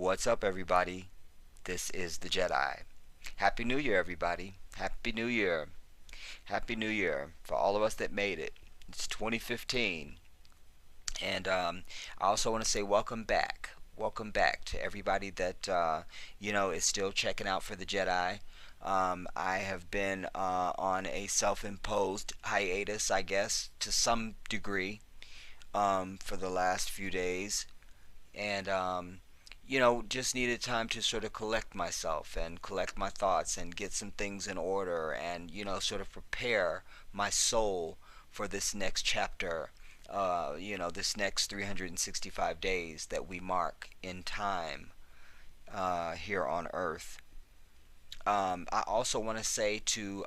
What's up, everybody? This is the Jedi. Happy New Year, everybody. Happy New Year. Happy New Year for all of us that made it. It's 2015. And I also want to say welcome back. Welcome back to everybody that, is still checking out for the Jedi. I have been on a self imposed hiatus, I guess, to some degree, for the last few days. And just needed time to sort of collect myself and collect my thoughts and get some things in order and sort of prepare my soul for this next chapter, this next 365 days that we mark in time here on earth. I also want to say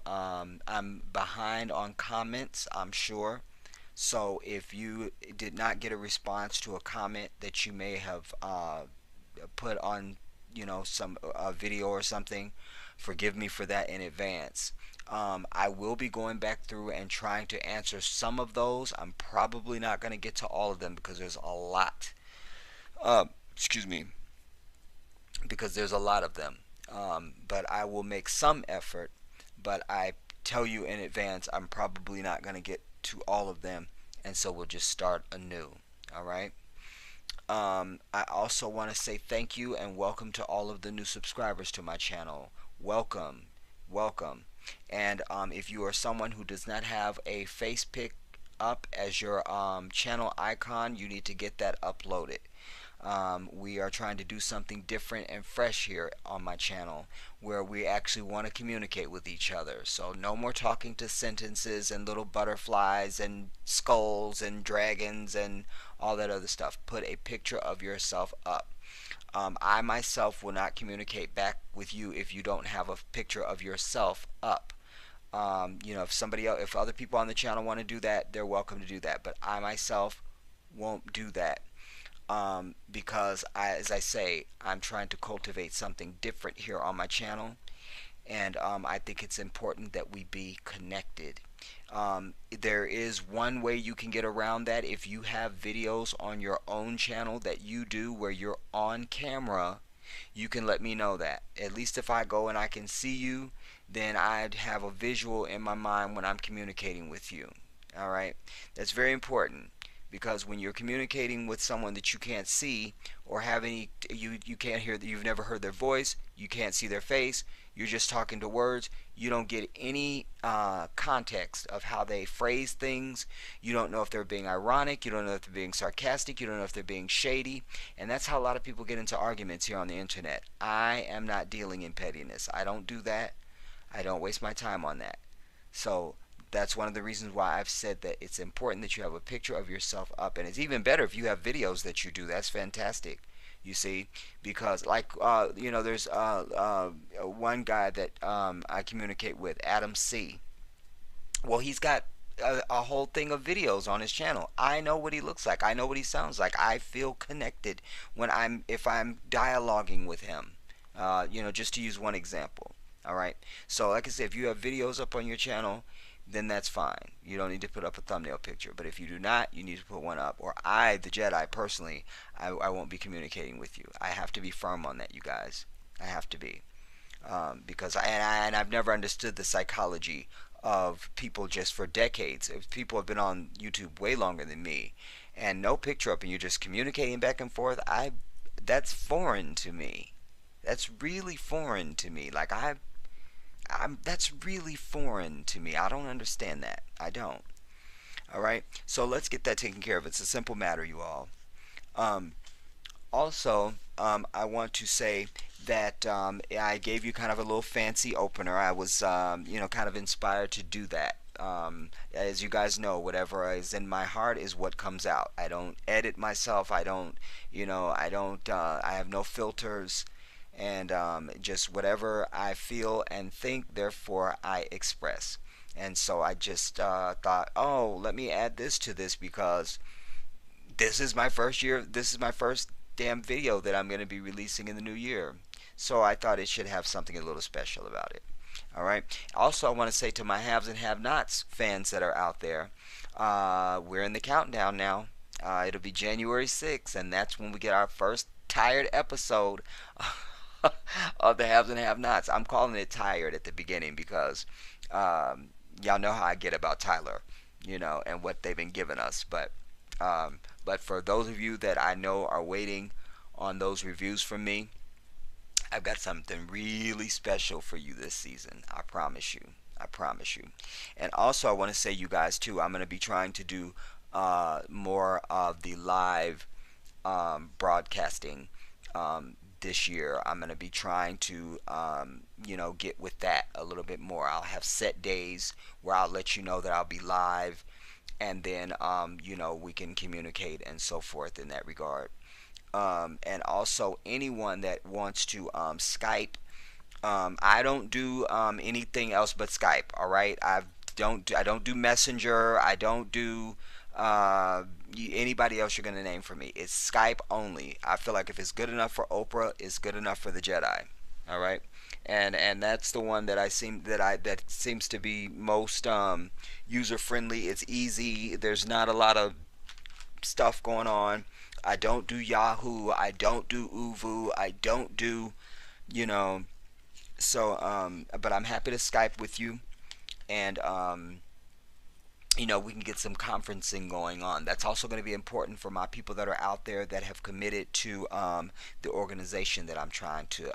I'm behind on comments, I'm sure. So if you did not get a response to a comment that you may have put on, some video or something, forgive me for that in advance. I will be going back through and trying to answer some of those. I'm probably not going to get to all of them because there's a lot. Excuse me, because there's a lot of them. But I will make some effort. But I tell you in advance, I'm probably not going to get to all of them, and so we'll just start anew. All right. I also want to say thank you and welcome to all of the new subscribers to my channel. Welcome, welcome. And if you are someone who does not have a face pick up as your channel icon, you need to get that uploaded. We are trying to do something different and fresh here on my channel where we actually want to communicate with each other. So no more talking to sentences and little butterflies and skulls and dragons and all that other stuff. Put a picture of yourself up. I myself will not communicate back with you if you don't have a picture of yourself up. If somebody else, if other people on the channel want to do that, they're welcome to do that. But I myself won't do that. Because as I say, I'm trying to cultivate something different here on my channel, and I think it's important that we be connected. There is one way you can get around that. If you have videos on your own channel that you do where you're on camera, you can let me know that. At least if I go and I can see you, then I'd have a visual in my mind when I'm communicating with you. Alright? That's very important. Because when you're communicating with someone that you can't see or have you can't hear, you've never heard their voice, you can't see their face, you're just talking to words, you don't get any context of how they phrase things. You don't know if they're being ironic, you don't know if they're being sarcastic, you don't know if they're being shady, and that's how a lot of people get into arguments here on the internet. I am not dealing in pettiness. I don't do that. I don't waste my time on that. So that's one of the reasons why I've said that it's important that you have a picture of yourself up, and it's even better if you have videos that you do. That's fantastic, you see, because there's one guy that I communicate with, Adam C. Well, he's got a whole thing of videos on his channel. I know what he looks like. I know what he sounds like. I feel connected if I'm dialoguing with him. Just to use one example. All right. So, like I said, if you have videos up on your channel, then that's fine. You don't need to put up a thumbnail picture. But if you do not, you need to put one up. Or I, the Jedi, personally, I won't be communicating with you. I have to be firm on that, you guys. I have to be. Because I've never understood the psychology of people just for decades. If people have been on YouTube way longer than me, and no picture up, and you're just communicating back and forth, that's foreign to me. That's really foreign to me. That's really foreign to me. I don't understand that. I don't. Alright? So let's get that taken care of. It's a simple matter, you all. Also, I want to say that I gave you kind of a little fancy opener. I was, kind of inspired to do that. As you guys know, whatever is in my heart is what comes out. I don't edit myself. I have no filters. And just whatever I feel and think, therefore I express. And so I just thought, oh, let me add this to this because this is my first year. This is my first damn video that I'm going to be releasing in the new year. So I thought it should have something a little special about it. All right. Also, I want to say to my haves and have-nots fans that are out there, we're in the countdown now. It'll be January 6th, and that's when we get our first tired episode of the haves and have-nots. I'm calling it tired at the beginning because y'all know how I get about Tyler, and what they've been giving us. But for those of you that I know are waiting on those reviews from me, I've got something really special for you this season. I promise you. I promise you. And also, I want to say, you guys, too, I'm going to be trying to do more of the live broadcasting this year. I'm going to be trying to, get with that a little bit more. I'll have set days where I'll let you know that I'll be live, and then, we can communicate and so forth in that regard. And also, anyone that wants to Skype, I don't do anything else but Skype. All right, I don't do Messenger. I don't do anybody else you're gonna name for me. It's Skype only. I feel like if it's good enough for Oprah, it's good enough for the Jedi. All right, and that's the one that seems to be most user friendly. It's easy. There's not a lot of stuff going on. I don't do Yahoo. I don't do Uvu. I don't do, you know. So, but I'm happy to Skype with you, and we can get some conferencing going on. That's also going to be important for my people that are out there that have committed to the organization that I'm trying to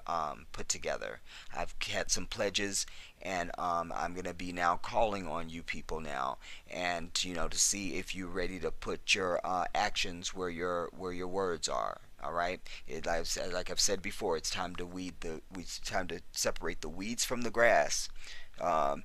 put together. I've had some pledges, and I'm going to be now calling on you people now, and to see if you're ready to put your actions where your words are. All right. Like I've said before, it's time to it's time to separate the weeds from the grass. And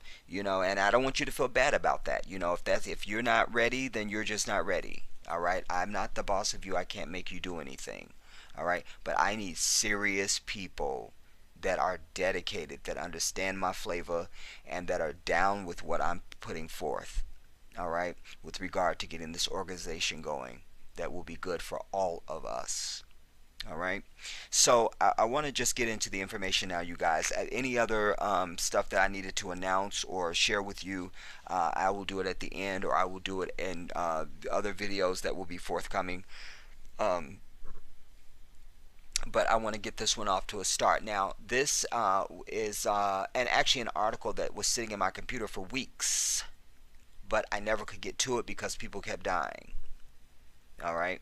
I don't want you to feel bad about that. If you're not ready, then you're just not ready. All right. I'm not the boss of you. I can't make you do anything. All right. But I need serious people that are dedicated, that understand my flavor, and that are down with what I'm putting forth. All right. With regard to getting this organization going, that will be good for all of us. All right. So I want to just get into the information now, you guys. Any other stuff that I needed to announce or share with you, I will do it at the end, or I will do it in other videos that will be forthcoming. But I want to get this one off to a start. Now, this is actually an article that was sitting in my computer for weeks, but I never could get to it because people kept dying. All right.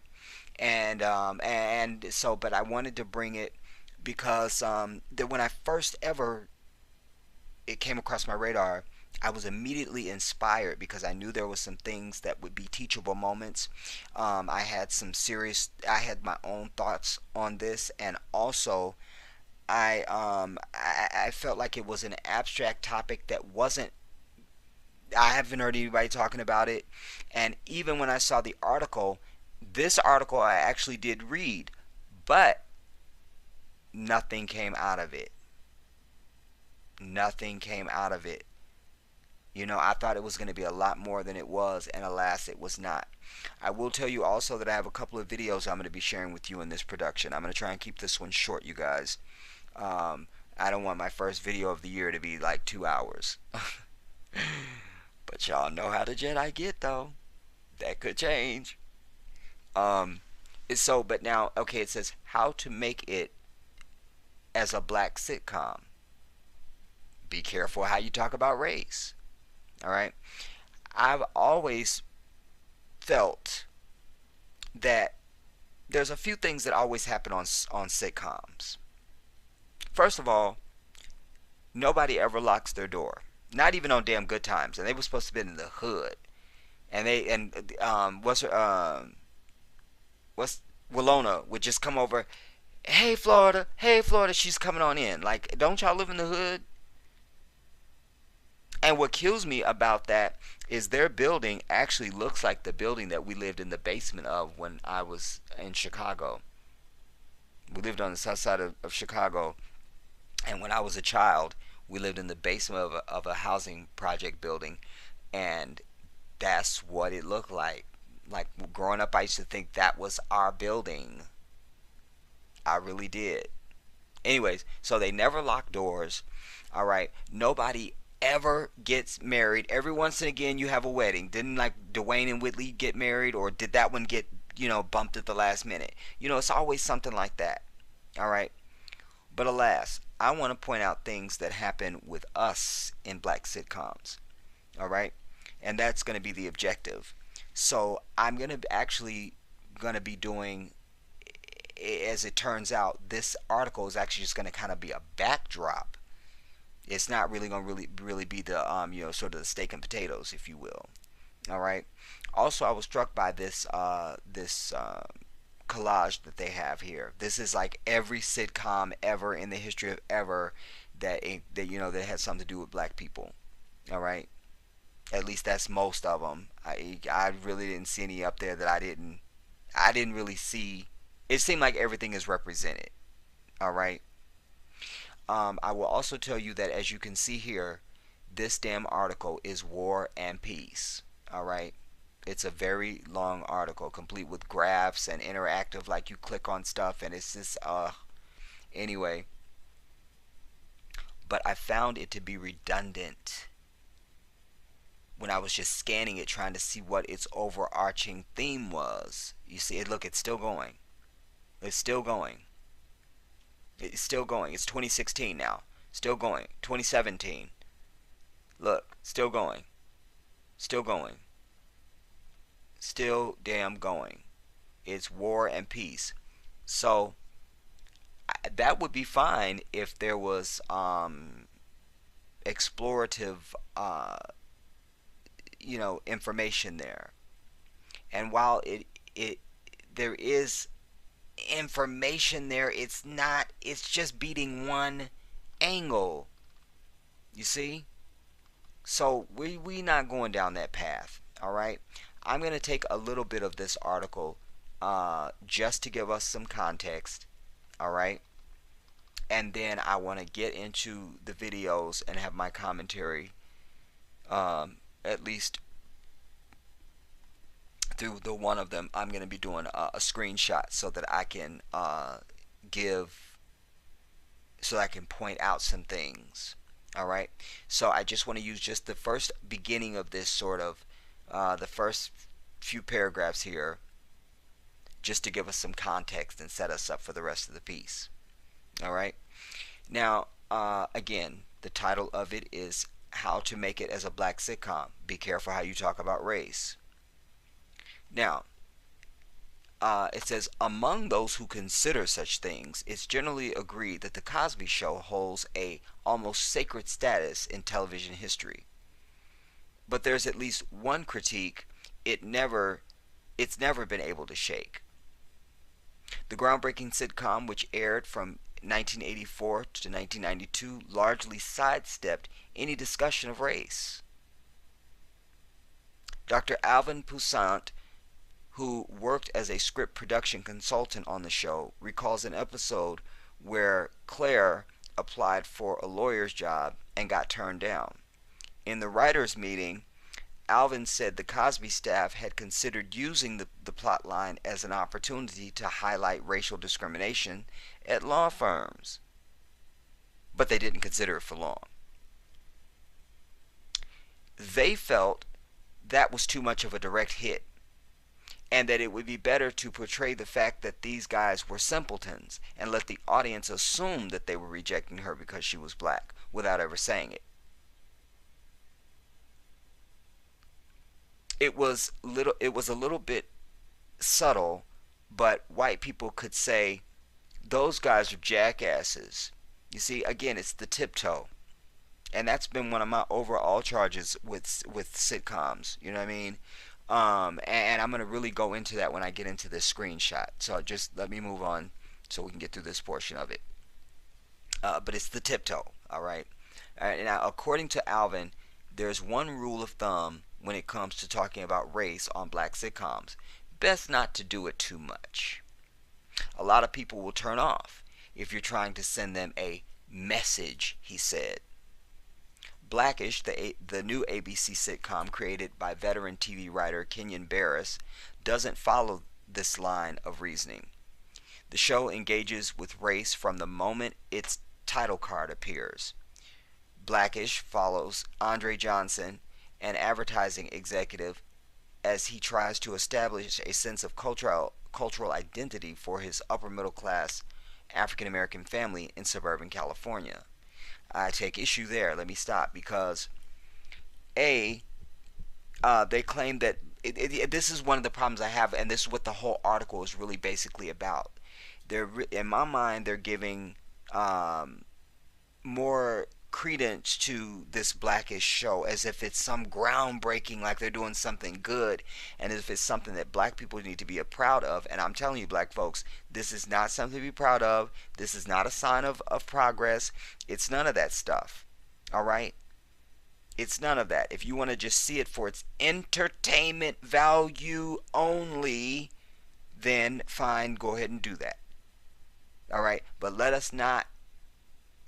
And so, but I wanted to bring it because that when I first ever it came across my radar, I was immediately inspired because I knew there was some things that would be teachable moments. I had my own thoughts on this, and also I felt like it was an abstract topic that wasn't. I haven't heard anybody talking about it, and even when I saw the article. This article I actually did read, but nothing came out of it. Nothing came out of it. I thought it was going to be a lot more than it was, and alas, it was not. I will tell you also that I have a couple of videos I'm going to be sharing with you in this production. I'm going to try and keep this one short, you guys. I don't want my first video of the year to be like 2 hours. But y'all know how the Jedi get, though. That could change. But now, okay, it says how to make it as a black sitcom. Be careful how you talk about race. All right. I've always felt that there's a few things that always happen on sitcoms. First of all, nobody ever locks their door. Not even on damn Good Times, and they were supposed to be in the hood. Willona would just come over, hey Florida, she's coming on in. Like, don't y'all live in the hood? And what kills me about that is their building actually looks like the building that we lived in the basement of when I was in Chicago. We lived on the south side of Chicago, and when I was a child, we lived in the basement of a housing project building, and that's what it looked like. Like, growing up, I used to think that was our building. I really did. Anyways, so they never lock doors. All right. Nobody ever gets married. Every once and again, you have a wedding. Didn't, like, Dwayne and Whitley get married? Or did that one get, bumped at the last minute. It's always something like that. All right. But alas, I want to point out things that happen with us in black sitcoms. All right. And that's going to be the objective. So I'm going to be doing, as it turns out, this article is actually just going to kind of be a backdrop. It's not really going to really be the sort of the steak and potatoes, if you will. All right. Also, I was struck by this collage that they have here. This is like every sitcom ever in the history of ever that had something to do with black people. All right. At least that's most of them. I really didn't see any up there that I didn't really see. It seemed like everything is represented. All right. I will also tell you that, as you can see here, this damn article is War and Peace. All right. It's a very long article, complete with graphs and interactive, like you click on stuff, and it's just anyway. But I found it to be redundant when I was just scanning it, trying to see what its overarching theme was. You see it, look, it's still going. It's still going. It's still going. It's 2016 now. Still going. 2017. Look, still going. Still going. Still damn going. It's War and Peace. So that would be fine if there was explorative information there. And while it there is information there, it's just beating one angle. You see? So we not going down that path. All right. I'm going to take a little bit of this article just to give us some context. All right. And then I want to get into the videos and have my commentary, at least through the one of them. I'm going to be doing a screenshot so that I can point out some things. All right. So I just want to use just the first beginning of this sort of the first few paragraphs here, just to give us some context and set us up for the rest of the piece. All right. Now, again, the title of it is How to Make It as a Black Sitcom. Be careful how you talk about race. Now, it says, among those who consider such things, it's generally agreed that The Cosby Show holds a almost sacred status in television history. But there's at least one critique it's never been able to shake. The groundbreaking sitcom, which aired from 1984 to 1992, largely sidestepped any discussion of race. Dr. Alvin Poussant, who worked as a script production consultant on the show, recalls an episode where Claire applied for a lawyer's job and got turned down. In the writers' meeting, Alvin said the Cosby staff had considered using the plot line as an opportunity to highlight racial discrimination at law firms, but they didn't consider it for long. They felt that was too much of a direct hit, and that it would be better to portray the fact that these guys were simpletons and let the audience assume that they were rejecting her because she was black without ever saying it. It was a little bit subtle, but white people could say, those guys are jackasses. You see, again, it's the tiptoe. And that's been one of my overall charges with sitcoms. You know what I mean? And I'm going to really go into that when I get into this screenshot. So just let me move on so we can get through this portion of it. But it's the tiptoe, all right? Now, according to Alvin, there's one rule of thumb when it comes to talking about race on black sitcoms. Best not to do it too much. A lot of people will turn off if you're trying to send them a message, he said. Blackish, the new ABC sitcom created by veteran TV writer Kenyon Barris, doesn't follow this line of reasoning. The show engages with race from the moment its title card appears. Blackish follows Andre Johnson, an advertising executive as he tries to establish a sense of cultural identity for his upper middle class African American family in suburban California. I take issue there. Let me stop because a they claim that this is one of the problems I have, and this is what the whole article is really basically about. They're in my mind they're giving um, more credence to this Blackish show as if it's some groundbreaking, like they're doing something good, and as if it's something that black people need to be proud of. And I'm telling you, black folks, this is not something to be proud of. This is not a sign of progress. It's none of that stuff. All right? It's none of that. If you want to just see it for its entertainment value only, then fine, go ahead and do that. All right? But let us not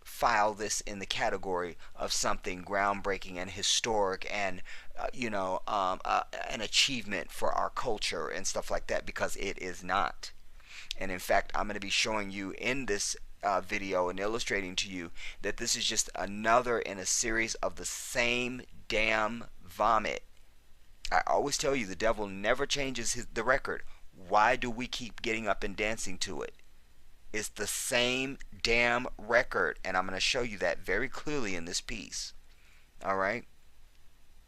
file this in the category of something groundbreaking and historic and an achievement for our culture and stuff like that, because it is not. And in fact, I'm going to be showing you in this video and illustrating to you that this is just another in a series of the same damn vomit. I always tell you, the devil never changes the record. Why do we keep getting up and dancing to it? It's the same damn record, and I'm going to show you that very clearly in this piece. All right?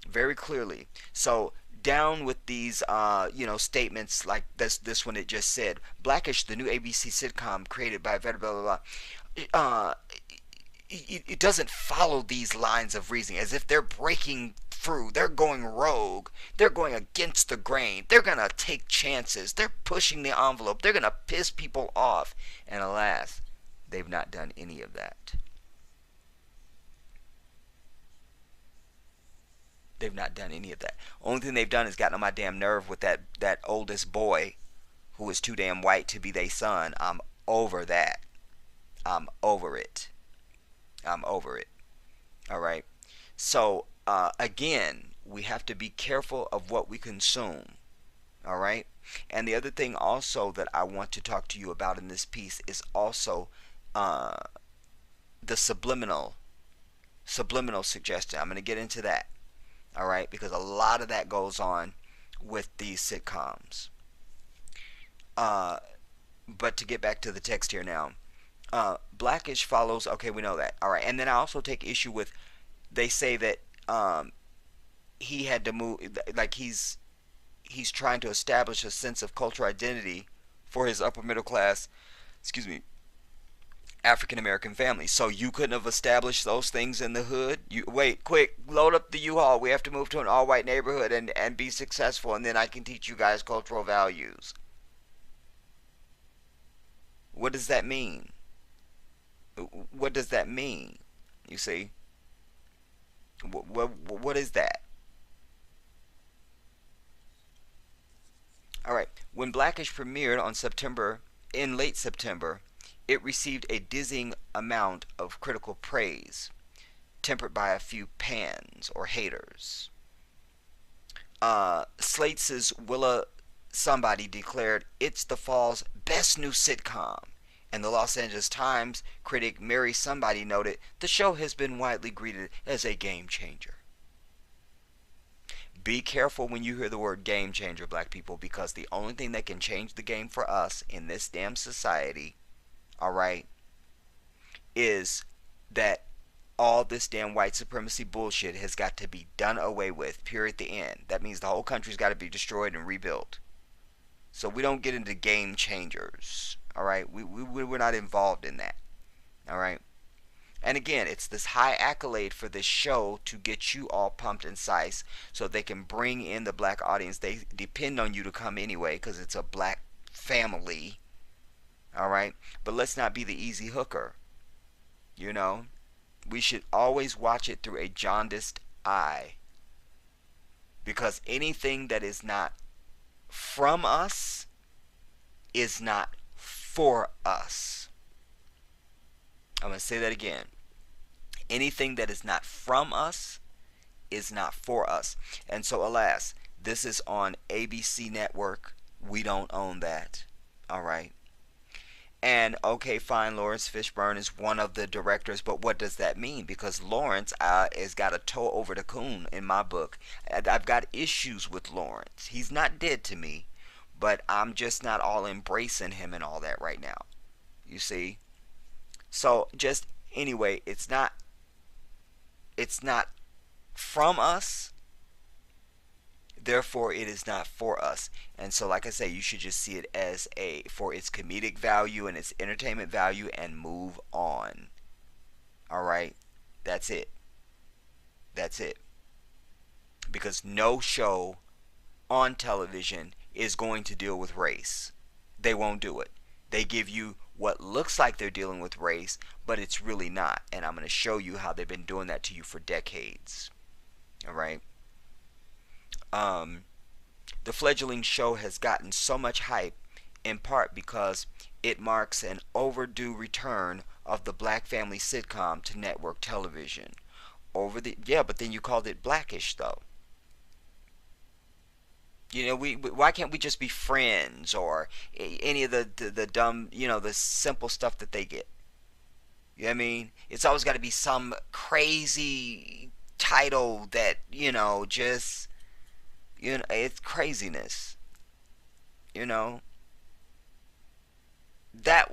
Very clearly. So down with these statements like this one. It just said Blackish, the new ABC sitcom created by blah blah blah, uh, it doesn't follow these lines of reasoning as if they're breaking through, they're going rogue, they're going against the grain, they're gonna take chances, they're pushing the envelope, they're gonna piss people off. And alas, they've not done any of that. They've not done any of that. Only thing they've done is gotten on my damn nerve with that oldest boy who is too damn white to be their son. I'm over that. I'm over it. I'm over it. All right. So again, we have to be careful of what we consume. All right. And the other thing also that I want to talk to you about in this piece is also the subliminal suggestion. I'm going to get into that. All right, because a lot of that goes on with these sitcoms. But to get back to the text here now, Blackish follows. Okay, we know that. All right, and then I also take issue with. They say that he had to move, like he's trying to establish a sense of cultural identity for his upper middle class. Excuse me. African American family. So you couldn't have established those things in the hood? You wait, quick, load up the U-Haul. We have to move to an all-white neighborhood and be successful, and then I can teach you guys cultural values. What does that mean? What does that mean? You see? What is that? All right. When Blackish premiered in late September, it received a dizzying amount of critical praise, tempered by a few pans or haters. Slate's Willa Somebody declared it's the fall's best new sitcom, and the Los Angeles Times critic Mary Somebody noted the show has been widely greeted as a game changer. Be careful when you hear the word game changer, black people, because the only thing that can change the game for us in this damn society, all right, is that all this damn white supremacy bullshit has got to be done away with, period, at the end. That means the whole country's got to be destroyed and rebuilt. So we don't get into game changers, all right? We're not involved in that, all right? And again, it's this high accolade for this show to get you all pumped and sized so they can bring in the black audience. They depend on you to come anyway because it's a black family, all right? But let's not be the easy hooker, you know? We should always watch it through a jaundiced eye, because anything that is not from us is not for us. I'm going to say that again. Anything that is not from us is not for us. And so, alas, this is on ABC Network. We don't own that. All right. And okay, fine, Lawrence Fishburne is one of the directors, but what does that mean? Because Lawrence has got a toe over the coon in my book. I've got issues with Lawrence. He's not dead to me, but I'm just not all embracing him and all that right now. You see? So just anyway, it's not from us, therefore it is not for us. And so like I say, you should just see it as a for its comedic value and its entertainment value and move on. All right? That's it. That's it. Because no show on television is going to deal with race. They won't do it. They give you what looks like they're dealing with race, but it's really not. And I'm going to show you how they've been doing that to you for decades. All right? Um, the fledgling show has gotten so much hype in part because it marks an overdue return of the black family sitcom to network television. But then you called it Blackish though. Why can't we just be Friends or any of the dumb, the simple stuff that they get? You know what I mean? It's always got to be some crazy title that, just, it's craziness. You know, that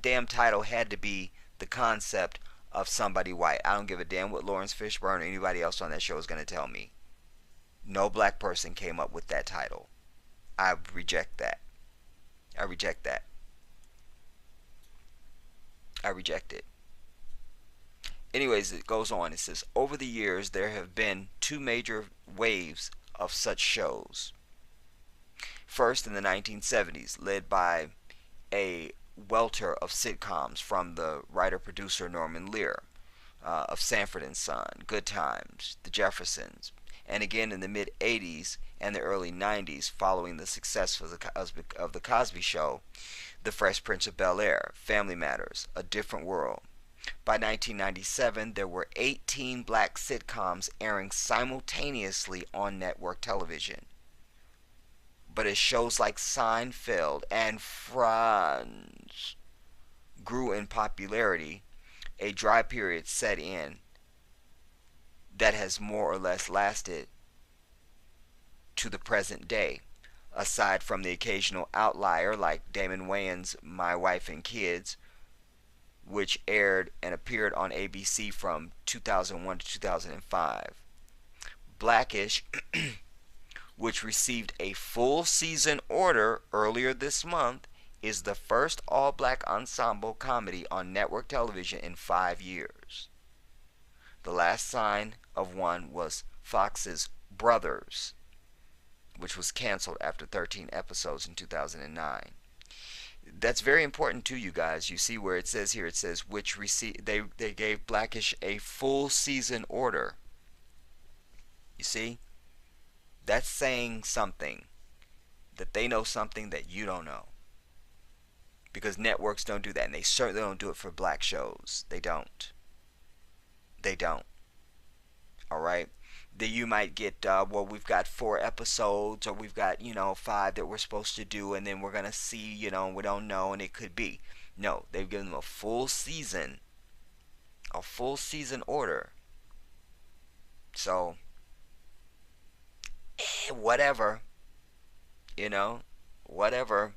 damn title had to be the concept of somebody white. I don't give a damn what Lawrence Fishburne or anybody else on that show is going to tell me. No black person came up with that title. I reject that. I reject that. I reject it. Anyways, it goes on. It says, over the years, there have been two major waves of such shows. First, in the 1970s, led by a welter of sitcoms from the writer-producer Norman Lear of Sanford and Son, Good Times, The Jeffersons, and again in the mid-80s and the early 90s following the success of the Cosby Show, The Fresh Prince of Bel-Air, Family Matters, A Different World. By 1997, there were 18 black sitcoms airing simultaneously on network television. But as shows like Seinfeld and Friends grew in popularity, a dry period set in that has more or less lasted to the present day, aside from the occasional outlier like Damon Wayans' My Wife and Kids, which aired and appeared on ABC from 2001 to 2005. Blackish, which received a full season order earlier this month, is the first all-black ensemble comedy on network television in 5 years. The last sign of one was Fox's Brothers, which was canceled after 13 episodes in 2009. That's very important to you guys. You see where it says here, it says which they gave Blackish a full season order. You see? That's saying something, that they know something that you don't know. Because networks don't do that, and they certainly don't do it for black shows. They don't. They don't. All right? That you might get, we've got 4 episodes, or we've got, 5 that we're supposed to do, and then we're going to see, we don't know, and it could be. No, they've given them a full season order. So, whatever, whatever.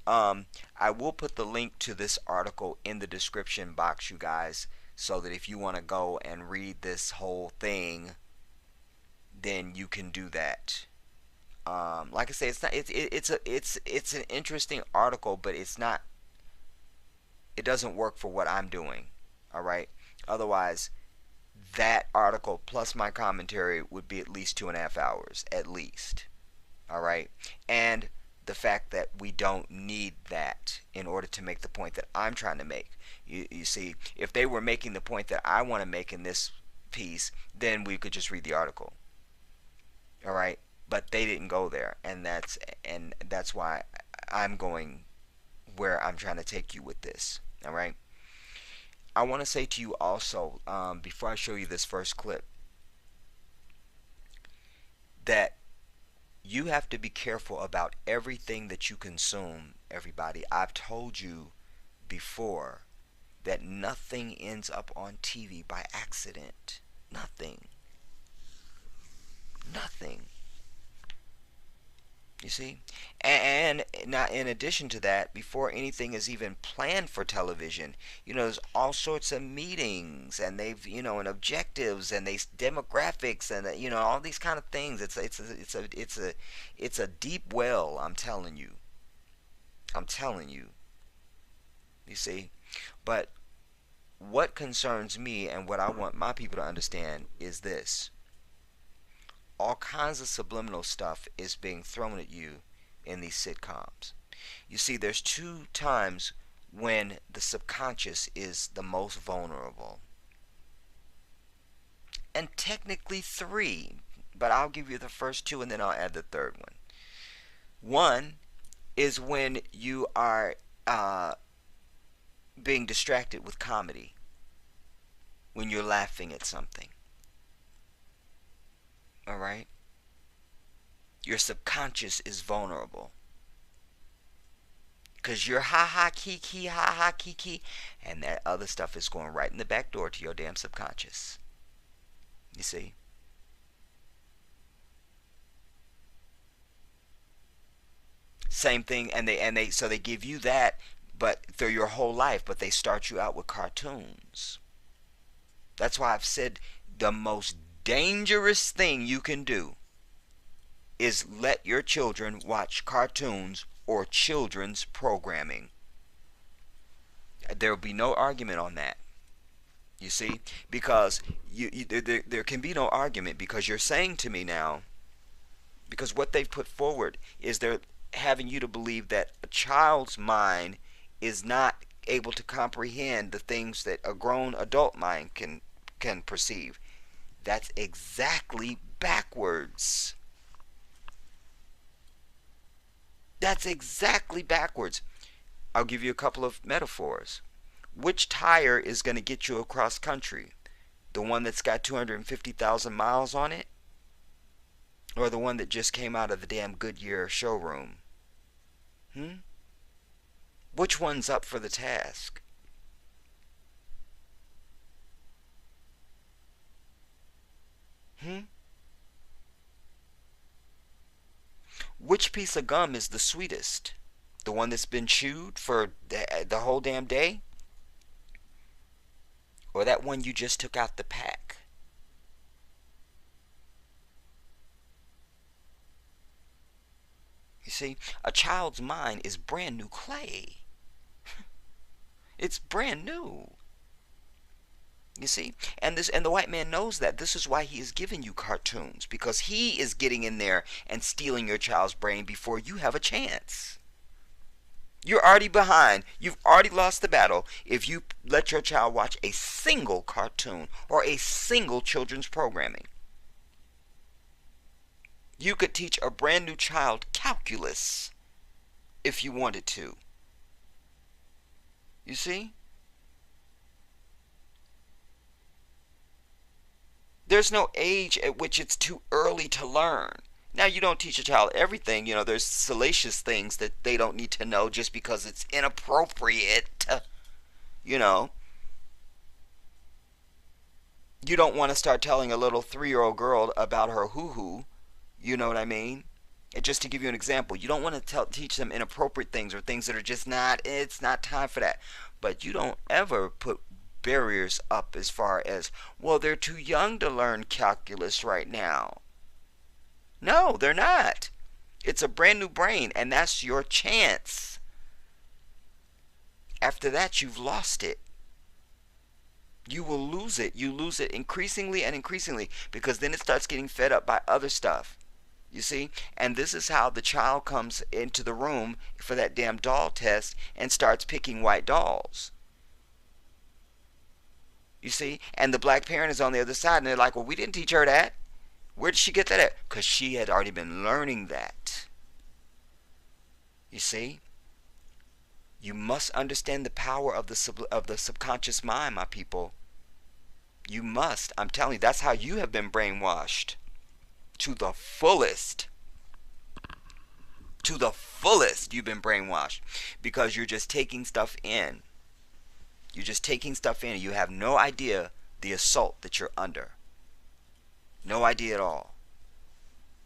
I will put the link to this article in the description box, you guys, so that if you want to go and read this whole thing, then you can do that. Like I say, it's an interesting article, but it's not. It doesn't work for what I'm doing. All right. Otherwise, that article plus my commentary would be at least 2.5 hours, at least. All right. And the fact that we don't need that in order to make the point that I'm trying to make. You see, if they were making the point that I want to make in this piece, then we could just read the article. All right, but they didn't go there, and that's why I'm going where I'm trying to take you with this. All right. I want to say to you also, before I show you this first clip, that you have to be careful about everything that you consume, everybody, I've told you before that nothing ends up on TV by accident. Nothing. Nothing. You see? And now, in addition to that, before anything is even planned for television, there's all sorts of meetings, and they've, and objectives, and they demographics, and all these kind of things. It's a deep well. I'm telling you. I'm telling you. You see, but what concerns me and what I want my people to understand is this: all kinds of subliminal stuff is being thrown at you in these sitcoms. You see, there's two times when the subconscious is the most vulnerable. And technically three, but I'll give you the first two and then I'll add the third one. One is when you are being distracted with comedy, when you're laughing at something. All right? Your subconscious is vulnerable. Because you're ha ha kiki, and that other stuff is going right in the back door to your damn subconscious. You see? Same thing, and they give you that, but through your whole life, but they start you out with cartoons. That's why I've said the most dangerous thing you can do is let your children watch cartoons or children's programming. There will be no argument on that. You see, because there can be no argument, because you're saying to me now, because what they've put forward is they're having you to believe that a child's mind is not able to comprehend the things that a grown adult mind can perceive. That's exactly backwards. That's exactly backwards. I'll give you a couple of metaphors. Which tire is going to get you across country? The one that's got 250,000 miles on it? Or the one that just came out of the damn Goodyear showroom? Which one's up for the task? Which piece of gum is the sweetest? The one that's been chewed for the whole damn day? Or that one you just took out the pack? You see, a child's mind is brand new clay. It's brand new. You see, and the white man knows that. This is why he is giving you cartoons, because he is getting in there and stealing your child's brain before you have a chance. You're already behind. You've already lost the battle if you let your child watch a single cartoon or a single children's programming. You could teach a brand new child calculus if you wanted to. You see? There's no age at which it's too early to learn. Now, you don't teach a child everything. There's salacious things that they don't need to know just because it's inappropriate. You don't want to start telling a little 3-year-old girl about her hoo-hoo. You know what I mean? And just to give you an example, you don't want to teach them inappropriate things or things that are just it's not time for that. But you don't ever put barriers up as far as, well, they're too young to learn calculus right now. No, they're not. It's a brand new brain, and that's your chance. After that, you've lost it. You will lose it. You lose it increasingly and increasingly, because then it starts getting fed up by other stuff. You see? And this is how the child comes into the room for that damn doll test and starts picking white dolls. You see? And the black parent is on the other side, and they're like, well, we didn't teach her that. Where did she get that at? Because she had already been learning that. You see? You must understand the power of the subconscious mind, my people. You must. I'm telling you, that's how you have been brainwashed to the fullest. To the fullest, you've been brainwashed because you're just taking stuff in. You're just taking stuff in, and you have no idea the assault that you're under. No idea at all.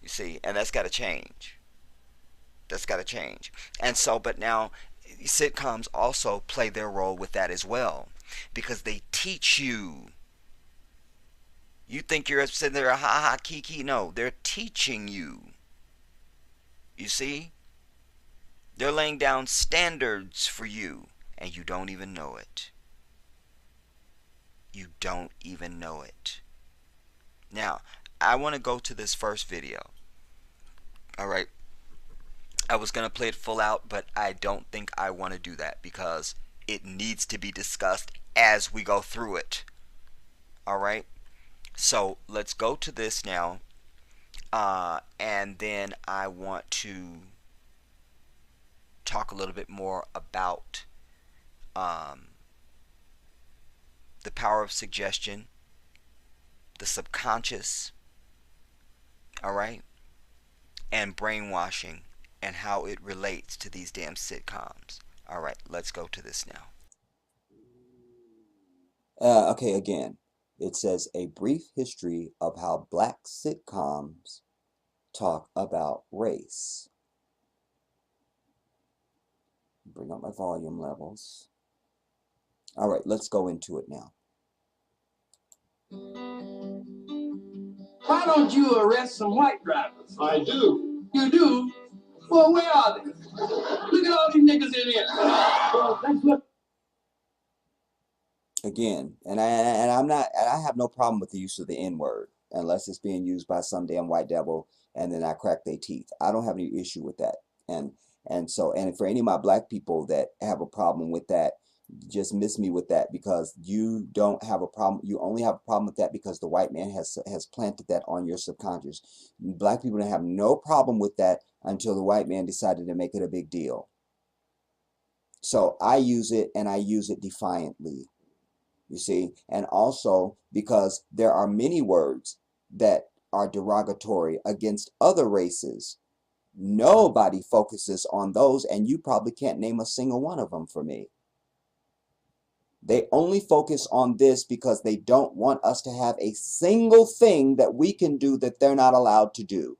You see, and that's got to change. That's got to change. And so, but now, sitcoms also play their role with that as well, because they teach you. You think you're sitting there, ha ha, kiki. No, they're teaching you. You see? They're laying down standards for you, and you don't even know it. You don't even know it. Now, I want to go to this first video. Alright? I was going to play it full out, but I don't think I want to do that because it needs to be discussed as we go through it. Alright? So, let's go to this now. And then I want to talk a little bit more about the power of suggestion, the subconscious, alright, and brainwashing, and how it relates to these damn sitcoms. Alright, let's go to this now. Okay, again, it says a brief history of how black sitcoms talk about race. Bring up my volume levels. All right, let's go into it now. Why don't you arrest some white drivers? I do. You do? Well, where are they? Look at all these niggas in here. Well, that's what. Again, and I have no problem with the use of the N-word unless it's being used by some damn white devil and then I crack their teeth. I don't have any issue with that. And for any of my black people that have a problem with that, just miss me with that, because you don't have a problem. You only have a problem with that because the white man has planted that on your subconscious. Black people don't have no problem with that until the white man decided to make it a big deal. So I use it, and I use it defiantly. You see, and also because there are many words that are derogatory against other races. Nobody focuses on those, and you probably can't name a single one of them for me. They only focus on this because they don't want us to have a single thing that we can do that they're not allowed to do.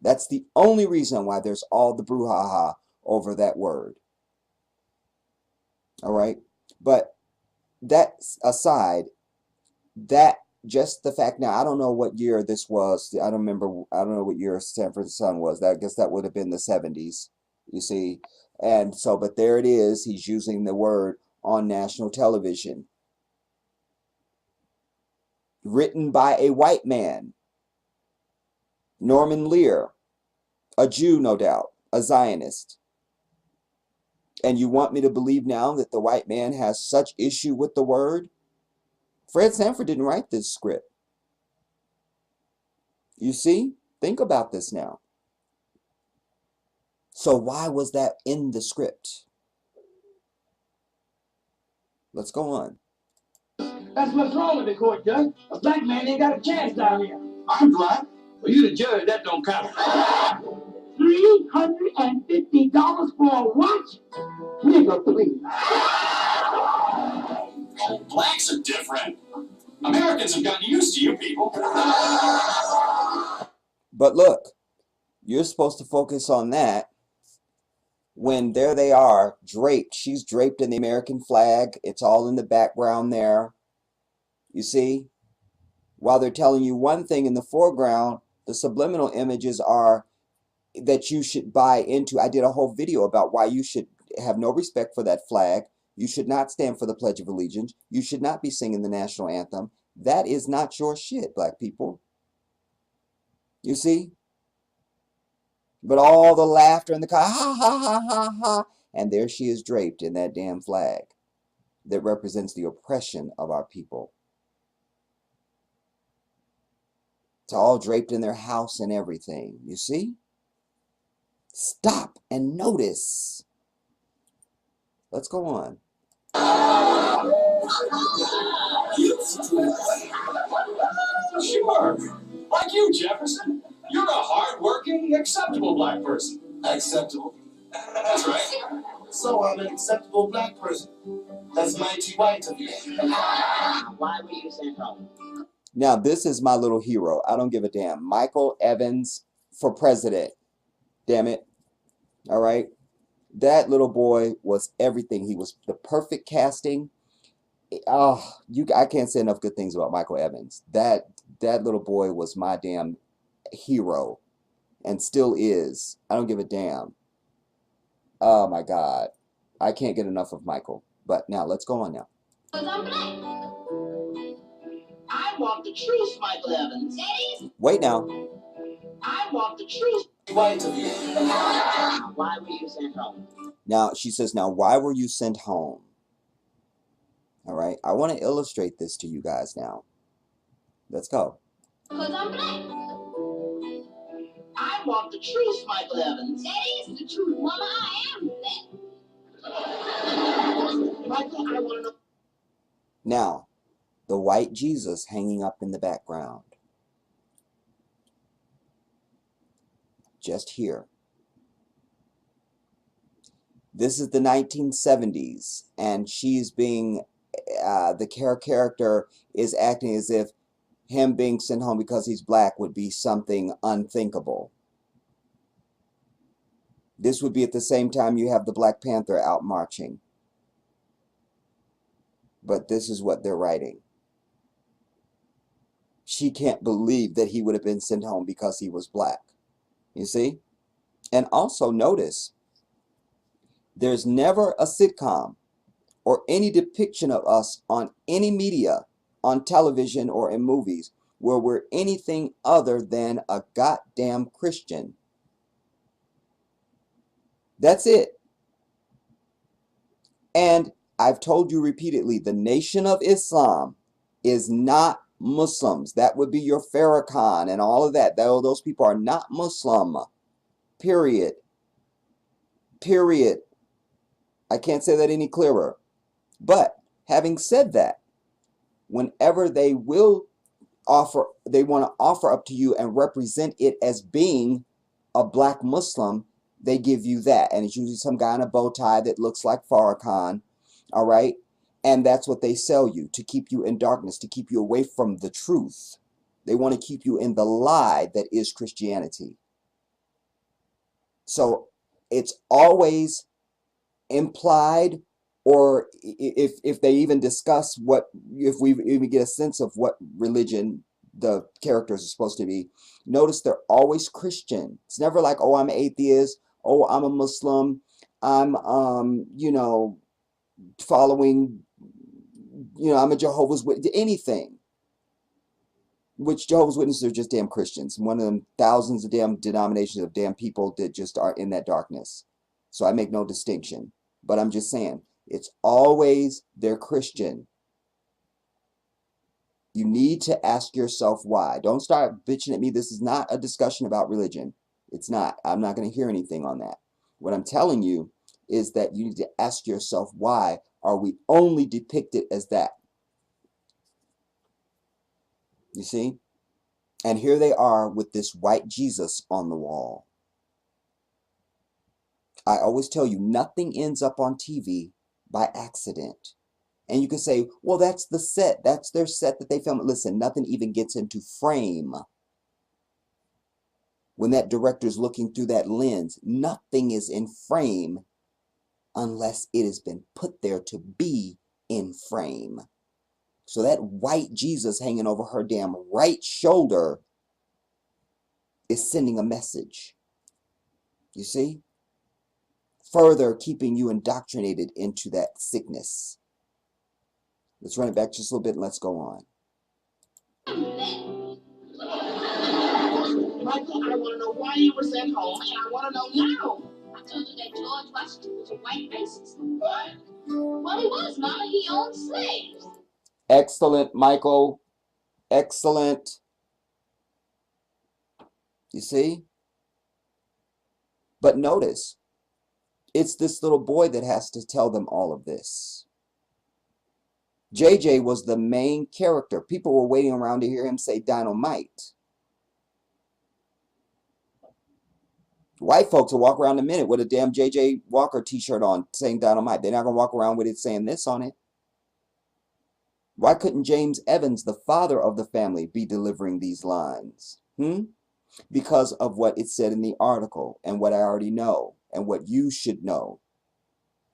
That's the only reason why there's all the brouhaha over that word. All right? But that aside, that just the fact, now I don't know what year this was. I don't know what year Sanford and Son was. I guess that would have been the 70s, you see. And so, but there it is. He's using the word on national television. Written by a white man, Norman Lear, a Jew, no doubt, a Zionist. And you want me to believe now that the white man has such issue with the word? Fred Sanford didn't write this script. You see? Think about this now. So why was that in the script? Let's go on. That's what's wrong with the court, Judge. A black man ain't got a chance down here. I'm black. Well, you the judge. That don't count. $350 for a watch? Nigga, please. Blacks are different. Americans have gotten used to you people. But look, you're supposed to focus on that when there they are, draped. She's draped in the American flag. It's all in the background there. You see? While they're telling you one thing in the foreground, the subliminal images are that you should buy into. I did a whole video about why you should have no respect for that flag. You should not stand for the Pledge of Allegiance. You should not be singing the national anthem. That is not your shit, black people. You see? But all the laughter and the ha ha ha ha ha, and there she is draped in that damn flag that represents the oppression of our people. It's all draped in their house and everything. You see? Stop and notice. Let's go on. Sure. Like you, Jefferson. You're a hard-working, acceptable black person. Acceptable? That's right. So I'm an acceptable black person. That's mighty white of you. Why were you sent home? Now, this is my little hero. I don't give a damn. Michael Evans for president. Damn it. All right. That little boy was everything. He was the perfect casting. Oh, I can't say enough good things about Michael Evans. That little boy was my damn hero and still is. I don't give a damn. Oh my God. I can't get enough of Michael. But now let's go on now. I want the truth, Michael Evans. Daddy? Wait now. I want the truth. White of you. Why were you sent home? Now she says, now why were you sent home? All right. I want to illustrate this to you guys now. Let's go. Because I'm black. I want the truth, Michael Evans. That is the truth, Mama. I am black. Michael, I want to know. Now, the white Jesus hanging up in the background. Just here. This is the 1970s, and she's being, the character is acting as if him being sent home because he's black would be something unthinkable. This would be at the same time you have the Black Panther out marching. But this is what they're writing. She can't believe that he would have been sent home because he was black. You see? And also notice, there's never a sitcom or any depiction of us on any media, on television or in movies, where we're anything other than a goddamn Christian. That's it. And I've told you repeatedly, the Nation of Islam is not Muslims. That would be your Farrakhan and all of that. Those people are not Muslim. Period. Period. I can't say that any clearer. But having said that, whenever they will offer, they want to offer up to you and represent it as being a black Muslim, they give you that. And it's usually some guy in a bow tie that looks like Farrakhan. All right. And that's what they sell you, to keep you in darkness, to keep you away from the truth. They want to keep you in the lie that is Christianity. So it's always implied, or if they even discuss what, if we even get a sense of what religion the characters are supposed to be, notice they're always Christian. It's never like, oh, I'm an atheist, oh, I'm a Muslim, I'm following, I'm a Jehovah's Witness, anything. Which Jehovah's Witnesses are just damn Christians. One of them thousands of damn denominations of damn people that just are in that darkness. So I make no distinction. But I'm just saying, it's always they're Christian. You need to ask yourself why. Don't start bitching at me. This is not a discussion about religion. It's not. I'm not going to hear anything on that. What I'm telling you is that you need to ask yourself, why are we only depicted as that? You see? And here they are with this white Jesus on the wall. I always tell you, nothing ends up on TV by accident. And you can say, well, that's the set. That's their set that they filmed. Listen, nothing even gets into frame. When that director's looking through that lens, nothing is in frame unless it has been put there to be in frame. So that white Jesus hanging over her damn right shoulder is sending a message. You see? Further keeping you indoctrinated into that sickness. Let's run it back just a little bit and let's go on. Michael, I want to know why you were sent home, and I want to know now. I told you that George Washington was a white racist. What? Well, he was, Mama. He owned slaves. Excellent, Michael. Excellent. You see? But notice, it's this little boy that has to tell them all of this. JJ was the main character. People were waiting around to hear him say dynamite. White folks will walk around a minute with a damn J.J. Walker t-shirt on saying dynamite. They're not going to walk around with it saying this on it. Why couldn't James Evans, the father of the family, be delivering these lines? Because of what it said in the article and what I already know and what you should know.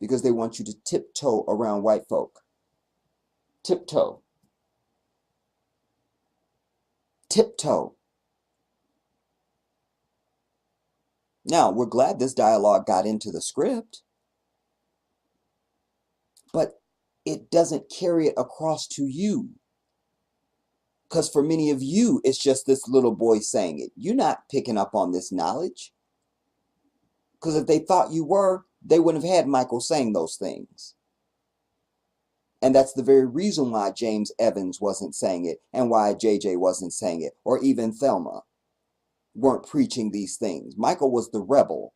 Because they want you to tiptoe around white folk. Tiptoe. Tiptoe. Now, we're glad this dialogue got into the script, but it doesn't carry it across to you. Because for many of you, it's just this little boy saying it. You're not picking up on this knowledge. Because if they thought you were, they wouldn't have had Michael saying those things. And that's the very reason why James Evans wasn't saying it and why JJ wasn't saying it, or even Thelma weren't preaching these things. Michael was the rebel.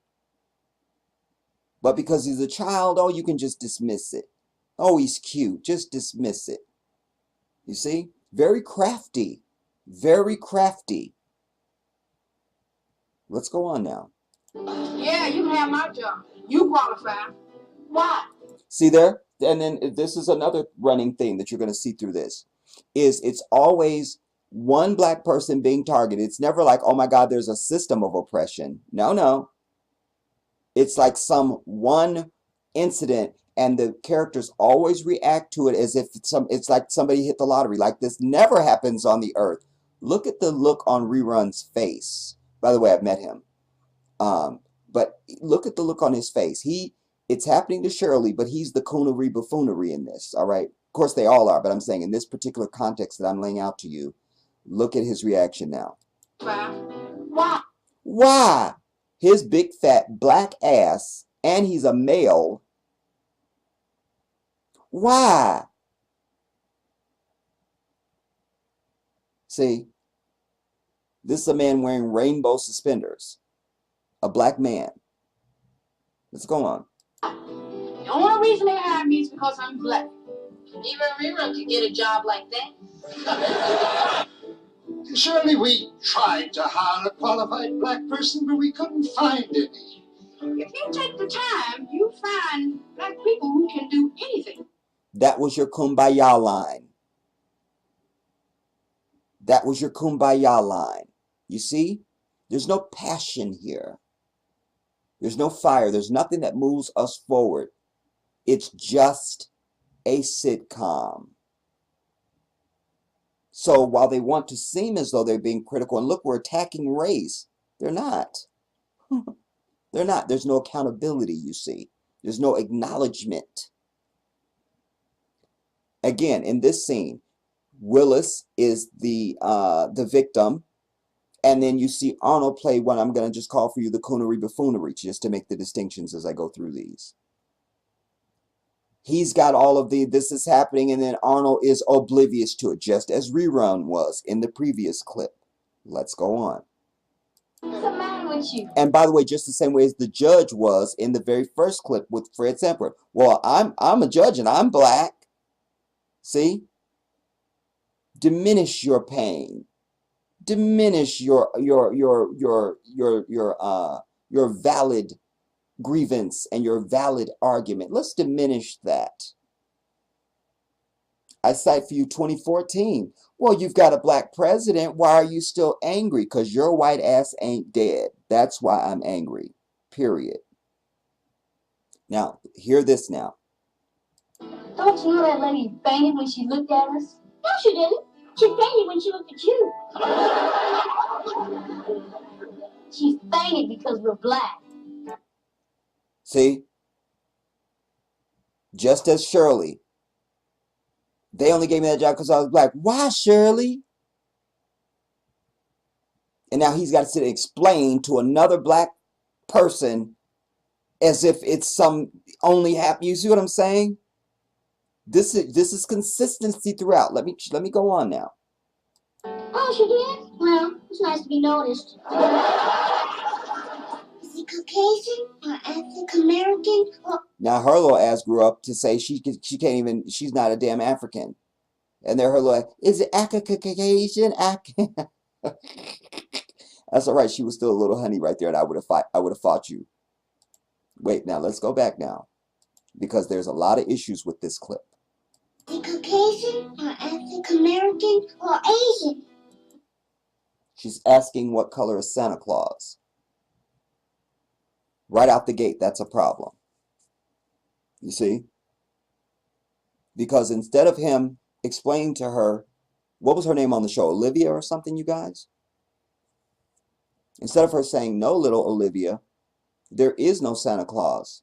But because he's a child, oh, you can just dismiss it. Oh, he's cute. Just dismiss it. You see? Very crafty. Very crafty. Let's go on now. Yeah, you can have my job. You qualify. Why? See there? And then this is another running thing that you're going to see through this. Is it's always one black person being targeted. It's never like, oh my God, there's a system of oppression. No, no. It's like some one incident and the characters always react to it as if it's like somebody hit the lottery. Like this never happens on the earth. Look at the look on Rerun's face. By the way, I've met him. But look at the look on his face. It's happening to Shirley, but he's the coonery buffoonery in this. All right. Of course, they all are. But I'm saying in this particular context that I'm laying out to you, look at his reaction now. Why? Why? His big fat black ass, and he's a male. Why? See, this is a man wearing rainbow suspenders. A black man. Let's go on. The only reason they hired me is because I'm black. Even Rerun could get a job like that. Surely we tried to hire a qualified black person, but we couldn't find any. If you take the time, you find black people who can do anything. That was your kumbaya line. That was your kumbaya line. You see? There's no passion here. There's no fire. There's nothing that moves us forward. It's just a sitcom. So while they want to seem as though they're being critical, and look, we're attacking race, they're not. They're not. There's no accountability, you see. There's no acknowledgement. Again, in this scene, Willis is the victim, and then you see Arnold play what I'm going to just call for you the coonery buffoonery, just to make the distinctions as I go through these. He's got all of this is happening, and then Arnold is oblivious to it, just as Rerun was in the previous clip. Let's go on. What's the matter with you? And by the way, just the same way as the judge was in the very first clip with Fred Sanford. Well, I'm a judge and I'm black. See? Diminish your pain. Diminish your valid grievance and your valid argument. Let's diminish that. I cite for you 2014. Well, you've got a black president. Why are you still angry? Because your white ass ain't dead. That's why I'm angry. Period. Now, hear this now. Don't you know that lady fainted when she looked at us? No, she didn't. She fainted when she looked at you. She fainted because we're black. See? Just as Shirley. They only gave me that job because I was black. Why, Shirley? And now he's got to sit and explain to another black person as if it's some only happen. You see what I'm saying? This is consistency throughout. Let me go on now. Oh, she did? Well, it's nice to be noticed. Is he Caucasian or African American? Now her little ass grew up to say she can't even, she's not a damn African. And they're her little, is it Caucasian? That's all right. She was still a little honey right there, and I would have fought you. Wait, now let's go back now, because there's a lot of issues with this clip. The Caucasian or African American or Asian? She's asking what color is Santa Claus. Right out the gate, that's a problem. You see? Because instead of him explaining to her, what was her name on the show? Olivia or something, you guys? Instead of her saying, no, little Olivia, there is no Santa Claus.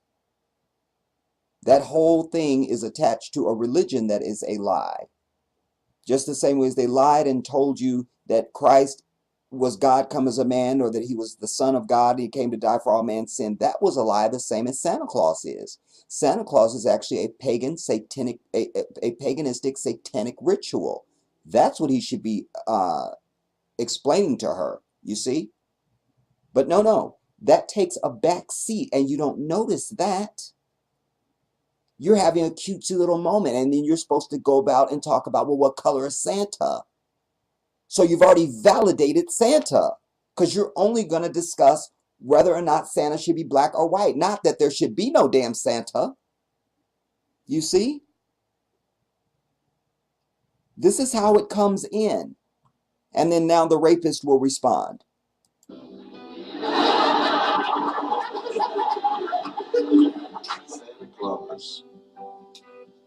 That whole thing is attached to a religion that is a lie. Just the same way as they lied and told you that Christ was God come as a man, or that he was the Son of God and he came to die for all man's sin. That was a lie, the same as Santa Claus is. Santa Claus is actually a pagan, satanic, a paganistic, satanic ritual. That's what he should be explaining to her, you see? But no, that takes a back seat, and you don't notice that. You're having a cutesy little moment, and then you're supposed to go about and talk about, well, what color is Santa? So you've already validated Santa, because you're only going to discuss whether or not Santa should be black or white, not that there should be no damn Santa. You see? This is how it comes in. And then now the rapist will respond. Santa Claus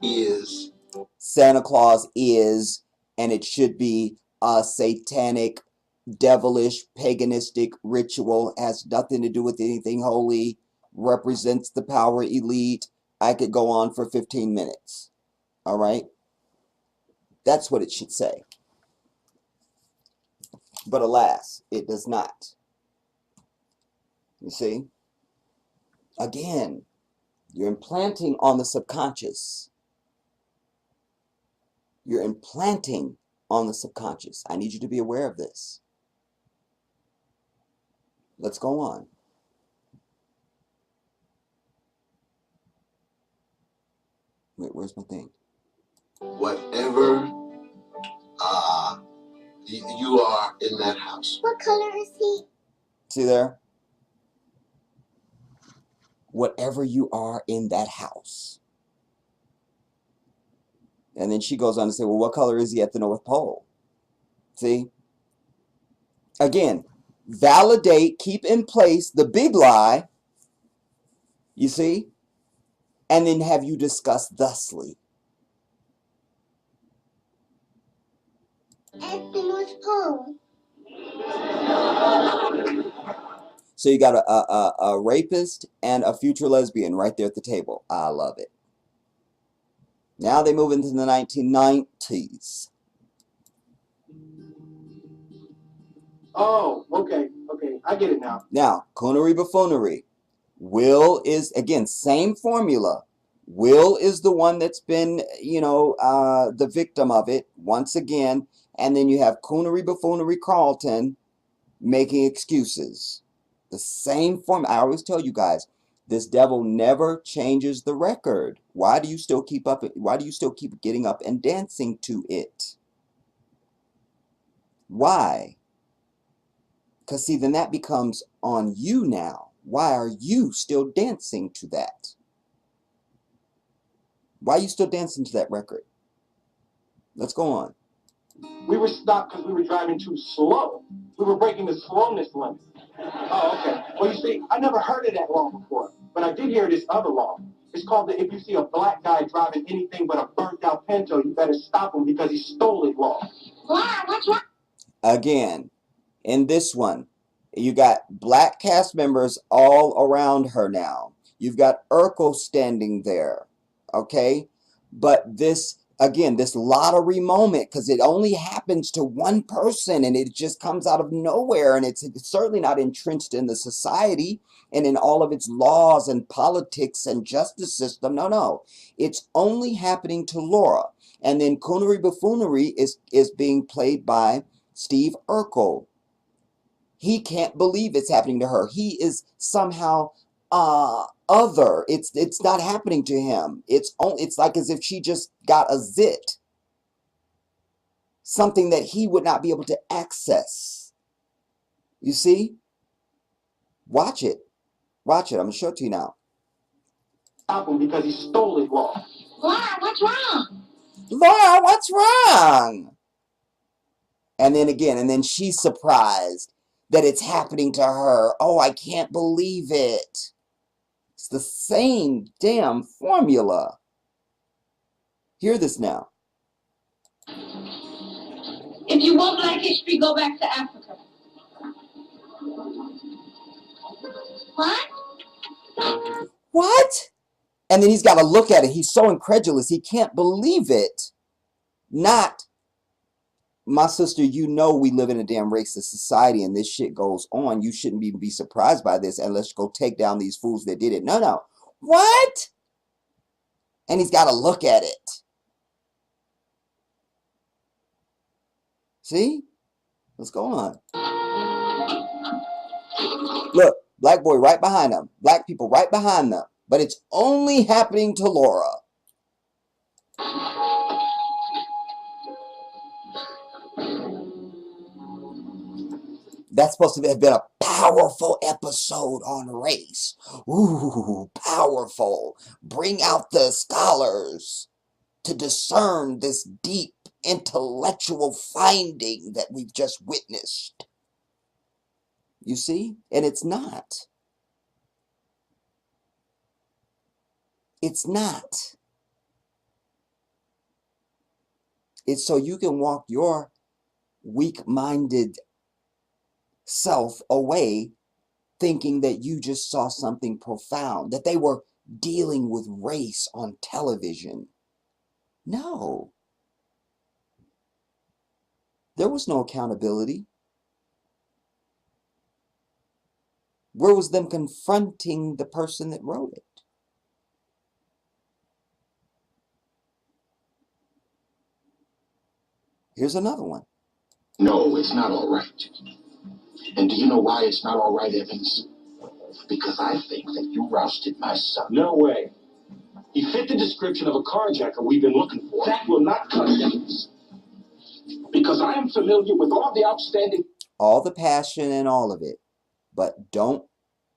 is. Santa Claus is, and it should be a satanic, devilish, paganistic ritual. Has nothing to do with anything holy. Represents the power elite. I could go on for 15 minutes. All right? That's what it should say. But alas, it does not. You see? Again, you're implanting on the subconscious. You're implanting on the subconscious. I need you to be aware of this. Let's go on. Wait, where's my thing? Whatever you are in that house. What color is he? See there? Whatever you are in that house. And then she goes on to say, well, what color is he at the North Pole? See? Again, validate, keep in place the big lie. You see? And then have you discuss thusly. At the North Pole. So you got a rapist and a future lesbian right there at the table. I love it. Now they move into the 1990s. Oh, okay, I get it now. Now, coonery buffoonery. Will is, again, same formula. Will is the one that's been, the victim of it once again. And then you have coonery buffoonery Carlton making excuses. The same form. I always tell you guys, this devil never changes the record. Why do you still keep up? Why do you still keep getting up and dancing to it? Why? Because see, then that becomes on you now. Why are you still dancing to that? Why are you still dancing to that record? Let's go on. We were stopped because we were driving too slow. We were breaking the slowness limit. Oh, okay. Well, you see, I never heard of that law before, but I did hear this other law. It's called the if you see a black guy driving anything but a burnt out Pinto, you better stop him because he stole it law. Wow, what's wrong? Again, in this one, you got black cast members all around her now. You've got Urkel standing there, okay? But this, again, this lottery moment, because it only happens to one person and it just comes out of nowhere, and it's certainly not entrenched in the society and in all of its laws and politics and justice system. No. It's only happening to Laura. And then coonery buffoonery is being played by Steve Urkel. He can't believe it's happening to her. He is somehow other. It's not happening to him. It's like as if she just got a zit. Something that he would not be able to access. You see? Watch it. Watch it. I'm going to show it to you now. Stop him because he stole his law. Laura, what's wrong? Laura, what's wrong? And then again, and then she's surprised that it's happening to her. Oh, I can't believe it. It's the same damn formula. Hear this now. If you want Black history, go back to Africa. What? What? And then he's got to look at it. He's so incredulous. He can't believe it. Not, my sister, you know we live in a damn racist society and this shit goes on. You shouldn't even be surprised by this, and let's go take down these fools that did it. No, no. What? And he's got to look at it. See? What's going on? Look, black boy right behind them. Black people right behind them. But it's only happening to Laura. That's supposed to have been a powerful episode on race. Ooh, powerful. Bring out the scholars to discern this deep intellectual finding that we've just witnessed. You see? And it's not. It's not. It's so you can walk your weak-minded self away thinking that you just saw something profound, that they were dealing with race on television. No. There was no accountability. Where was them confronting the person that wrote it? Here's another one. No, it's not all right. And do you know why it's not all right, Evans? Because I think that you rousted my son. No way. He fit the description of a carjacker we've been looking for. That will not cut it. Because I am familiar with all the outstanding... All the passion and all of it. But don't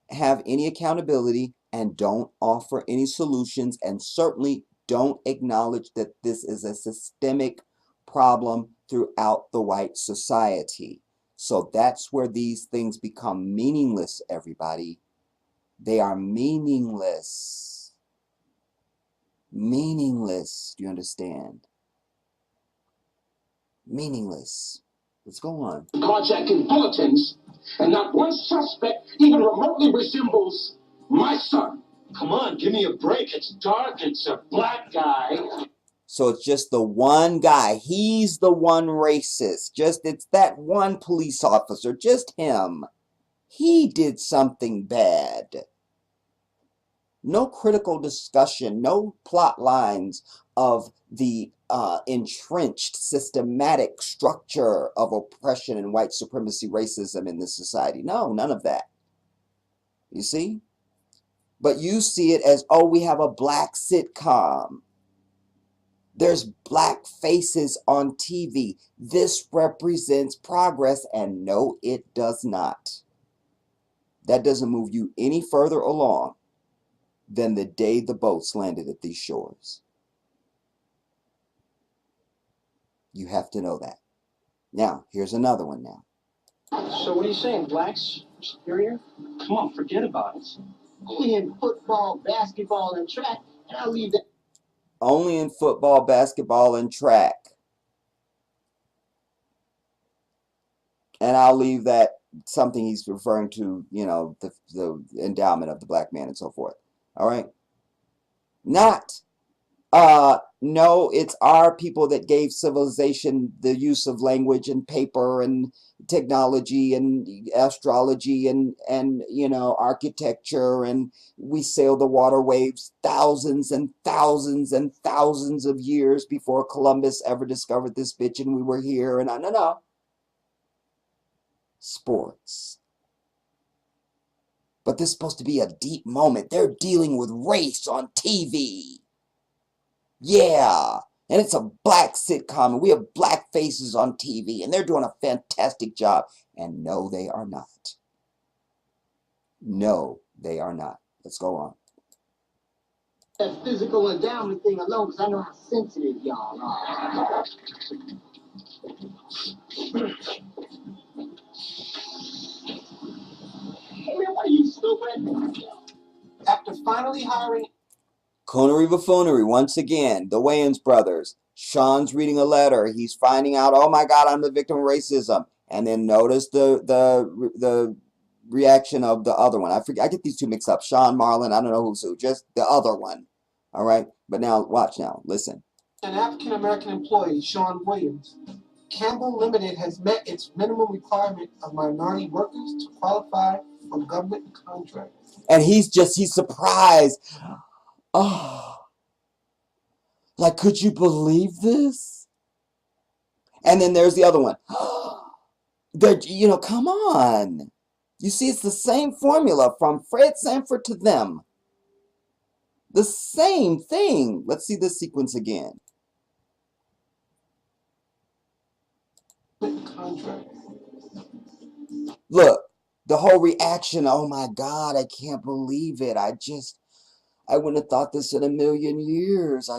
have any accountability and don't offer any solutions, and certainly don't acknowledge that this is a systemic problem throughout the white society. So that's where these things become meaningless, everybody. They are meaningless. Meaningless. Do you understand? Meaningless. Let's go on. carjacking bulletins, and not one suspect even remotely resembles my son. Come on, give me a break. It's dark. It's a black guy. So it's just the one guy. He's the one racist. It's that one police officer. Just him. He did something bad. No critical discussion. No plot lines of the entrenched systematic structure of oppression and white supremacy racism in this society. No, none of that. You see? But you see it as, oh, we have a black sitcom. There's black faces on TV. This represents progress, and no, it does not. That doesn't move you any further along than the day the boats landed at these shores. You have to know that. Now, here's another one now. So what are you saying? Blacks are superior? Come on, forget about it. Only in football, basketball, and track, and I'll leave that. Only in football, basketball, and track. And I'll leave that something he's referring to, you know, the endowment of the black man and so forth. All right? Not, no, it's our people that gave civilization the use of language and paper and technology and astrology and you know, architecture, and we sailed the water waves thousands and thousands and thousands of years before Columbus ever discovered this bitch, and we were here, and no. Sports. But this is supposed to be a deep moment. They're dealing with race on TV. Yeah. And it's a black sitcom, and we have black faces on TV, and they're doing a fantastic job. And no, they are not. No, they are not. Let's go on. That physical endowment thing alone, because I know how sensitive y'all are. Hey man, what are you, stupid? After finally hiring Coonery buffoonery once again. The Wayans brothers. Sean's reading a letter. He's finding out, oh my God, I'm the victim of racism. And then notice the reaction of the other one. I forget. I get these two mixed up. Sean Marlon. I don't know who's who. Just the other one. All right. But now watch. Now listen. an African American employee, Sean Williams, Campbell Limited has met its minimum requirement of minority workers to qualify for government contracts. And he's surprised. Oh, like, could you believe this? And then there's the other one. Come on. You see, it's the same formula from Fred Sanford to them. The same thing. Let's see this sequence again. Contract. Look, the whole reaction. Oh my God, I can't believe it. I wouldn't have thought this in a million years.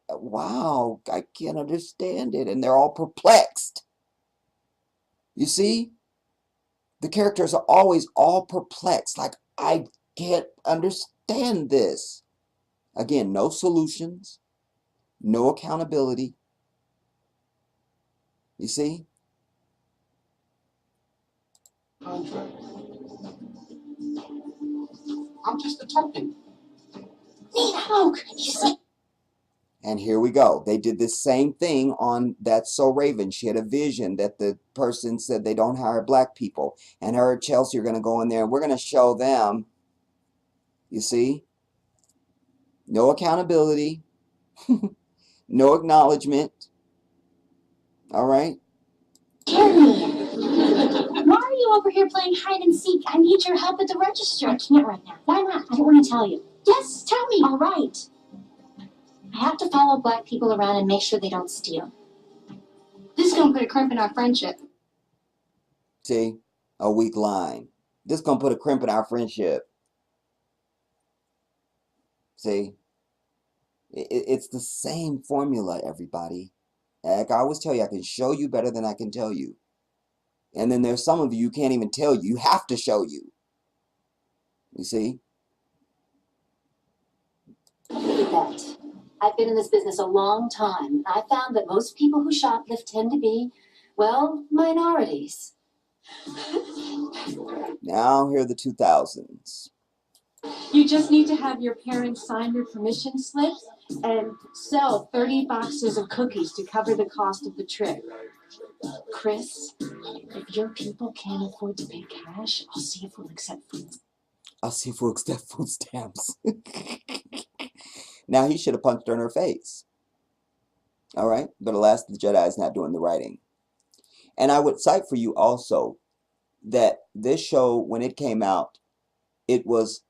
Wow, I can't understand it. And they're all perplexed. You see? The characters are always all perplexed. Like, I can't understand this. Again, no solutions, no accountability. You see? Contract. I'm just a token. And here we go. They did the same thing on That's So Raven. She had a vision that the person said they don't hire black people. And her and Chelsea are going to go in there and we're going to show them. You see? No accountability. No acknowledgement. All right? Why are you over here playing hide and seek? I need your help at the register. I can't right now. Why not? I don't want to tell you. Yes, tell me. All right. I have to follow black people around and make sure they don't steal. This is going to put a crimp in our friendship. See? A weak line. This going to put a crimp in our friendship. See? It's the same formula, everybody. Like I always tell you, I can show you better than I can tell you. And then there's some of you can't even tell you. You have to show you. You see? That. I've been in this business a long time. I found that most people who shoplift tend to be, well, minorities. Now here are the 2000s. You just need to have your parents sign your permission slip and sell 30 boxes of cookies to cover the cost of the trip. Chris, if your people can't afford to pay cash, I'll see if we'll accept food. I'll see if we'll accept food stamps. Now he should have punched her in her face. All right? But alas, the Jedi is not doing the writing. And I would cite for you also that this show, when it came out, it was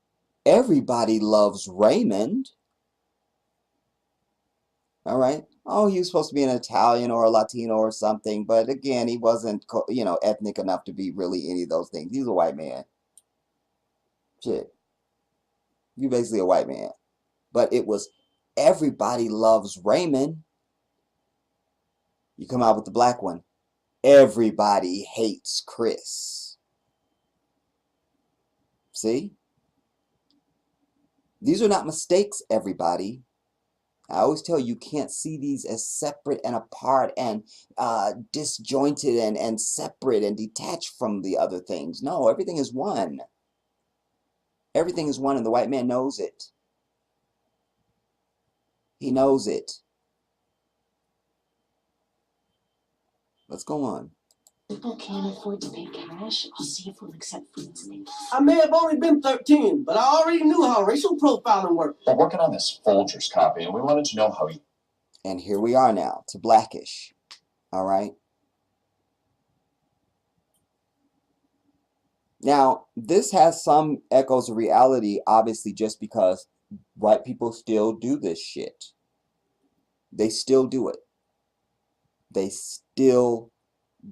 Everybody Loves Raymond. All right? Oh, he was supposed to be an Italian or a Latino or something. But again, he wasn't, ethnic enough to be really any of those things. He's a white man. Shit. You're basically a white man. But it was Everybody Loves Raymond. You come out with the black one. Everybody Hates Chris. See? These are not mistakes, everybody. I always tell you, you can't see these as separate and apart and disjointed and separate and detached from the other things. No, everything is one. Everything is one, and the white man knows it. He knows it. Let's go on. People can't afford to pay cash, I'll see if we'll accept food stamps. I may have only been 13, but I already knew how racial profiling worked. We're working on this Folgers copy, and we wanted to know how you... And here we are now, to Blackish. All right? Now, this has some echoes of reality, obviously, just because white people still do this shit. They still do it. They still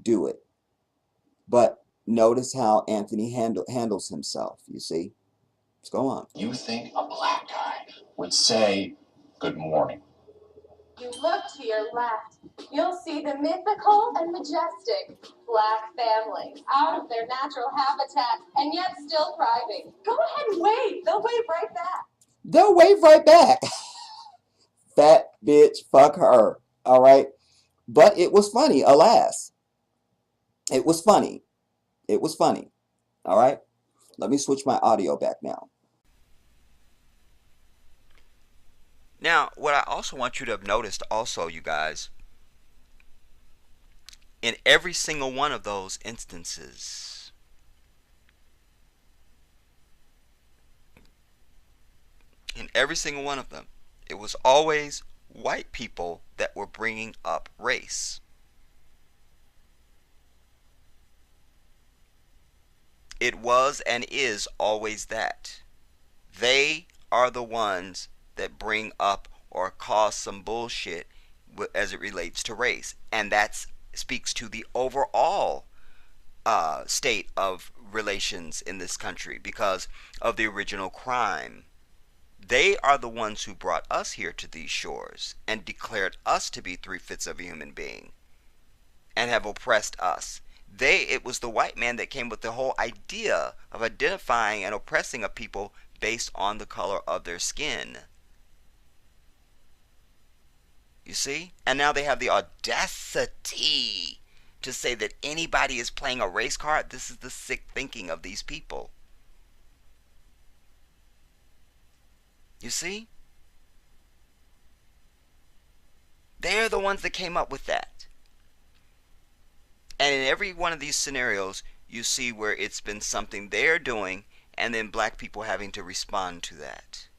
do it. But notice how Anthony handles himself, you see? Let's go on. You think a black guy would say, good morning? You look to your left. You'll see the mythical and majestic black families out of their natural habitat and yet still thriving. Go ahead and wave. They'll wave right back. They'll wave right back. Fat bitch, fuck her. All right? But it was funny, alas. It was funny. It was funny. All right? Let me switch my audio back now. Now, what I also want you to have noticed also, you guys, in every single one of those instances, in every single one of them, it was always white people that were bringing up race. It was and is always that. They are the ones that bring up or cause some bullshit as it relates to race. And that speaks to the overall state of relations in this country because of the original crime. They are the ones who brought us here to these shores and declared us to be 3/5 of a human being and have oppressed us. It was the white man that came with the whole idea of identifying and oppressing a people based on the color of their skin. You see? And now they have the audacity to say that anybody is playing a race card. This is the sick thinking of these people. You see? They're the ones that came up with that. And in every one of these scenarios, you see where it's been something they're doing and then black people having to respond to that.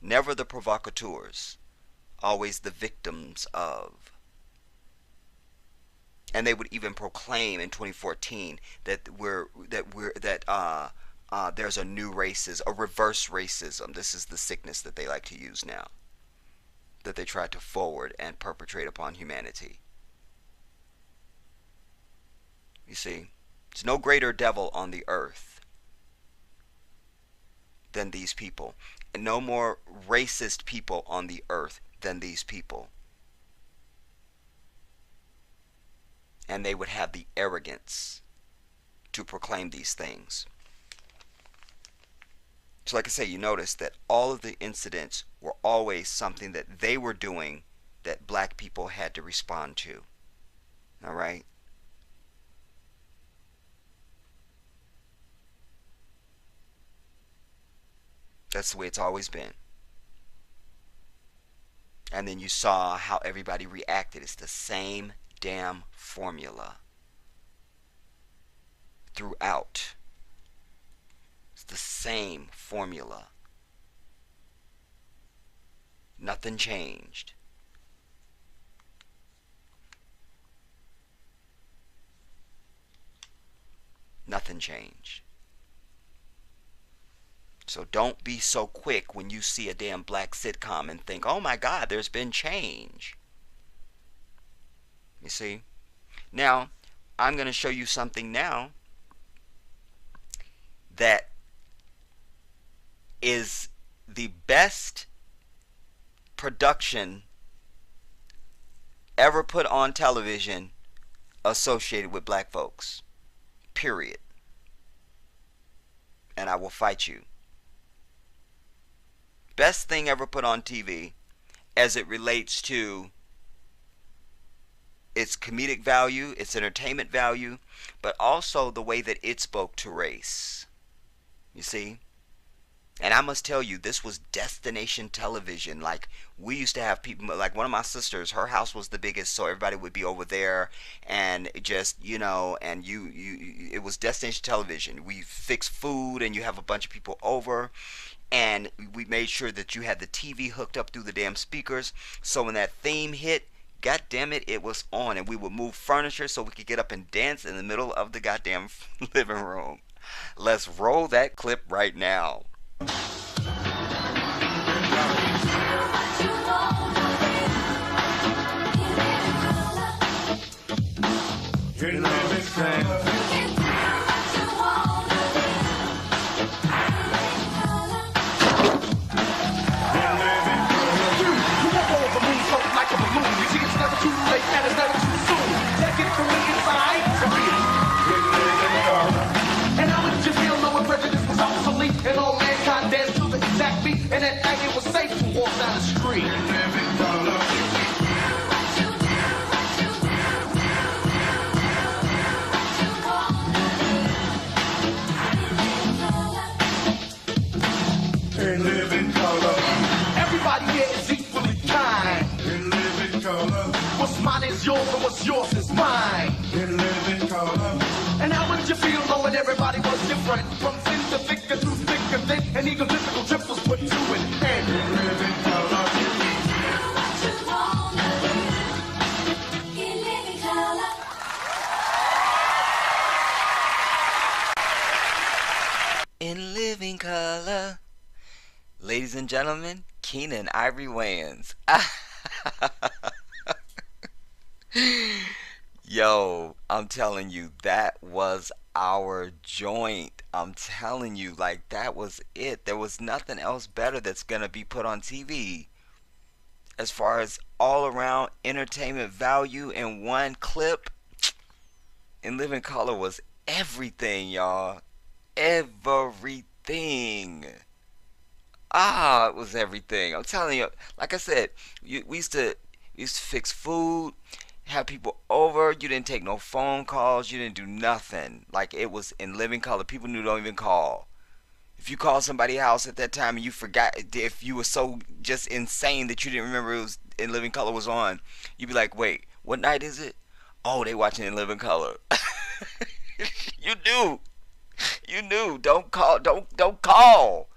Never the provocateurs. Always the victims of. And they would even proclaim in 2014 that there's a new racism, a reverse racism. This is the sickness that they like to use now, that they try to forward and perpetrate upon humanity. You see, there's no greater devil on the earth than these people, and no more racist people on the earth than these people. And they would have the arrogance to proclaim these things. So like I say, you notice that all of the incidents were always something that they were doing that black people had to respond to. All right? That's the way it's always been. And then you saw how everybody reacted. It's the same damn formula throughout. It's the same formula. Nothing changed. Nothing changed. So don't be so quick when you see a damn black sitcom and think, oh my God, there's been change. You see? Now, I'm going to show you something now that is the best production ever put on television associated with black folks. Period. And I will fight you. Best thing ever put on TV as it relates to its comedic value, its entertainment value, but also the way that it spoke to race. You see? And I must tell you, this was destination television. Like, we used to have people, like one of my sisters, her house was the biggest, so everybody would be over there, and just, you know, and it was destination television. We fixed food, and you have a bunch of people over, and we made sure that you had the TV hooked up through the damn speakers, so when that theme hit, god damn it, it was on, and we would move furniture so we could get up and dance in the middle of the goddamn living room. Let's roll that clip right now. mine is yours, and what's yours is mine. In living color. And how would you feel knowing everybody was different? From thin to thick and through thick and thin, an egotistical trip was put to an end. In living color. In living color. In living color. Ladies and gentlemen, Keenan Ivory Wayans. Yo, I'm telling you, that was our joint. I'm telling you, like, that was it. There was nothing else better that's gonna be put on TV as far as all around entertainment value in one clip. In Living Color was everything, y'all. Everything. It was everything. I'm telling you, like I said, we used to fix food, have people over. You didn't take no phone calls. You didn't do nothing. Like, it was In Living Color. People knew don't even call. If you called somebody's house at that time and you forgot, if you were so just insane that you didn't remember it was In Living Color was on, you'd be like, wait, what night is it? Oh, they watching In Living Color. You knew. You knew. Don't call. Don't call.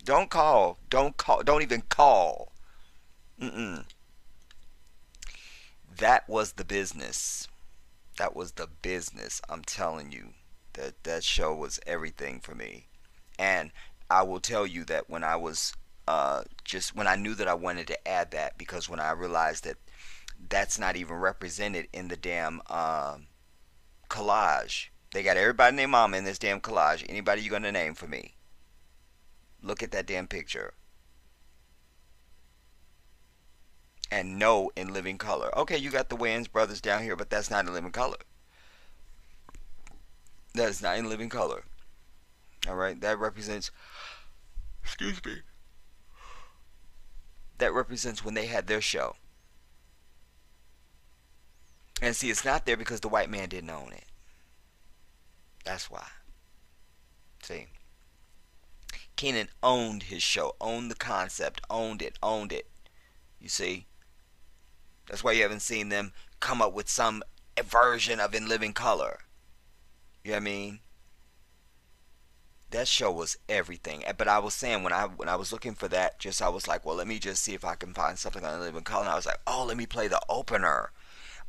Don't call. Don't call. Don't even call. That was the business. That was the business. I'm telling you, that show was everything for me. And I will tell you that when I was just when I knew that I wanted to add that, because when I realized that that's not even represented in the damn collage. They got everybody and their mama in this damn collage. Anybody you gonna name for me? Look at that damn picture. And no In Living Color. Okay, you got the Wayans brothers down here, but that's not In Living Color. That is not In Living Color. Alright, that represents, excuse me, that represents when they had their show. And see, it's not there because the white man didn't own it. That's why. See, Kenan owned his show, owned the concept, owned it. You see? That's why you haven't seen them come up with some version of In Living Color. You know what I mean? That show was everything. But I was saying, when I was looking for that, I was like, well, let me just see if I can find something on In Living Color. And I was like, oh, let me play the opener.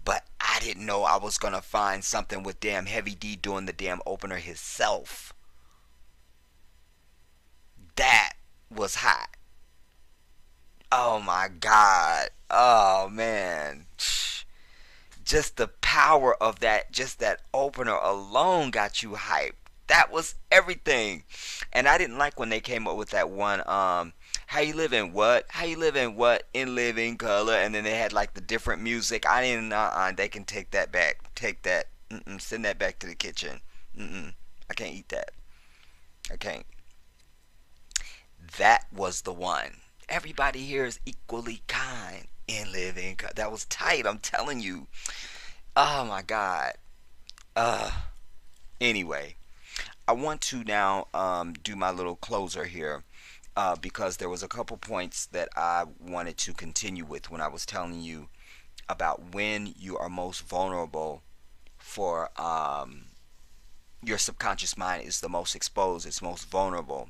But I didn't know I was going to find something with damn Heavy D doing the damn opener himself. That was hot. Oh my God. Oh man. Just the power of that, just that opener alone got you hyped. That was everything. And I didn't like when they came up with that one, how you living what? How you living what? In Living Color. And then they had like the different music. I didn't, they can take that back. Take that. Send that back to the kitchen. I can't eat that. I can't. That was the one. Everybody here is equally kind. In Living Color. That was tight, I'm telling you. Oh my God. Anyway, I want to now do my little closer here, because there was a couple points that I wanted to continue with when I was telling you about when you are most vulnerable for your subconscious mind is the most exposed, it's most vulnerable.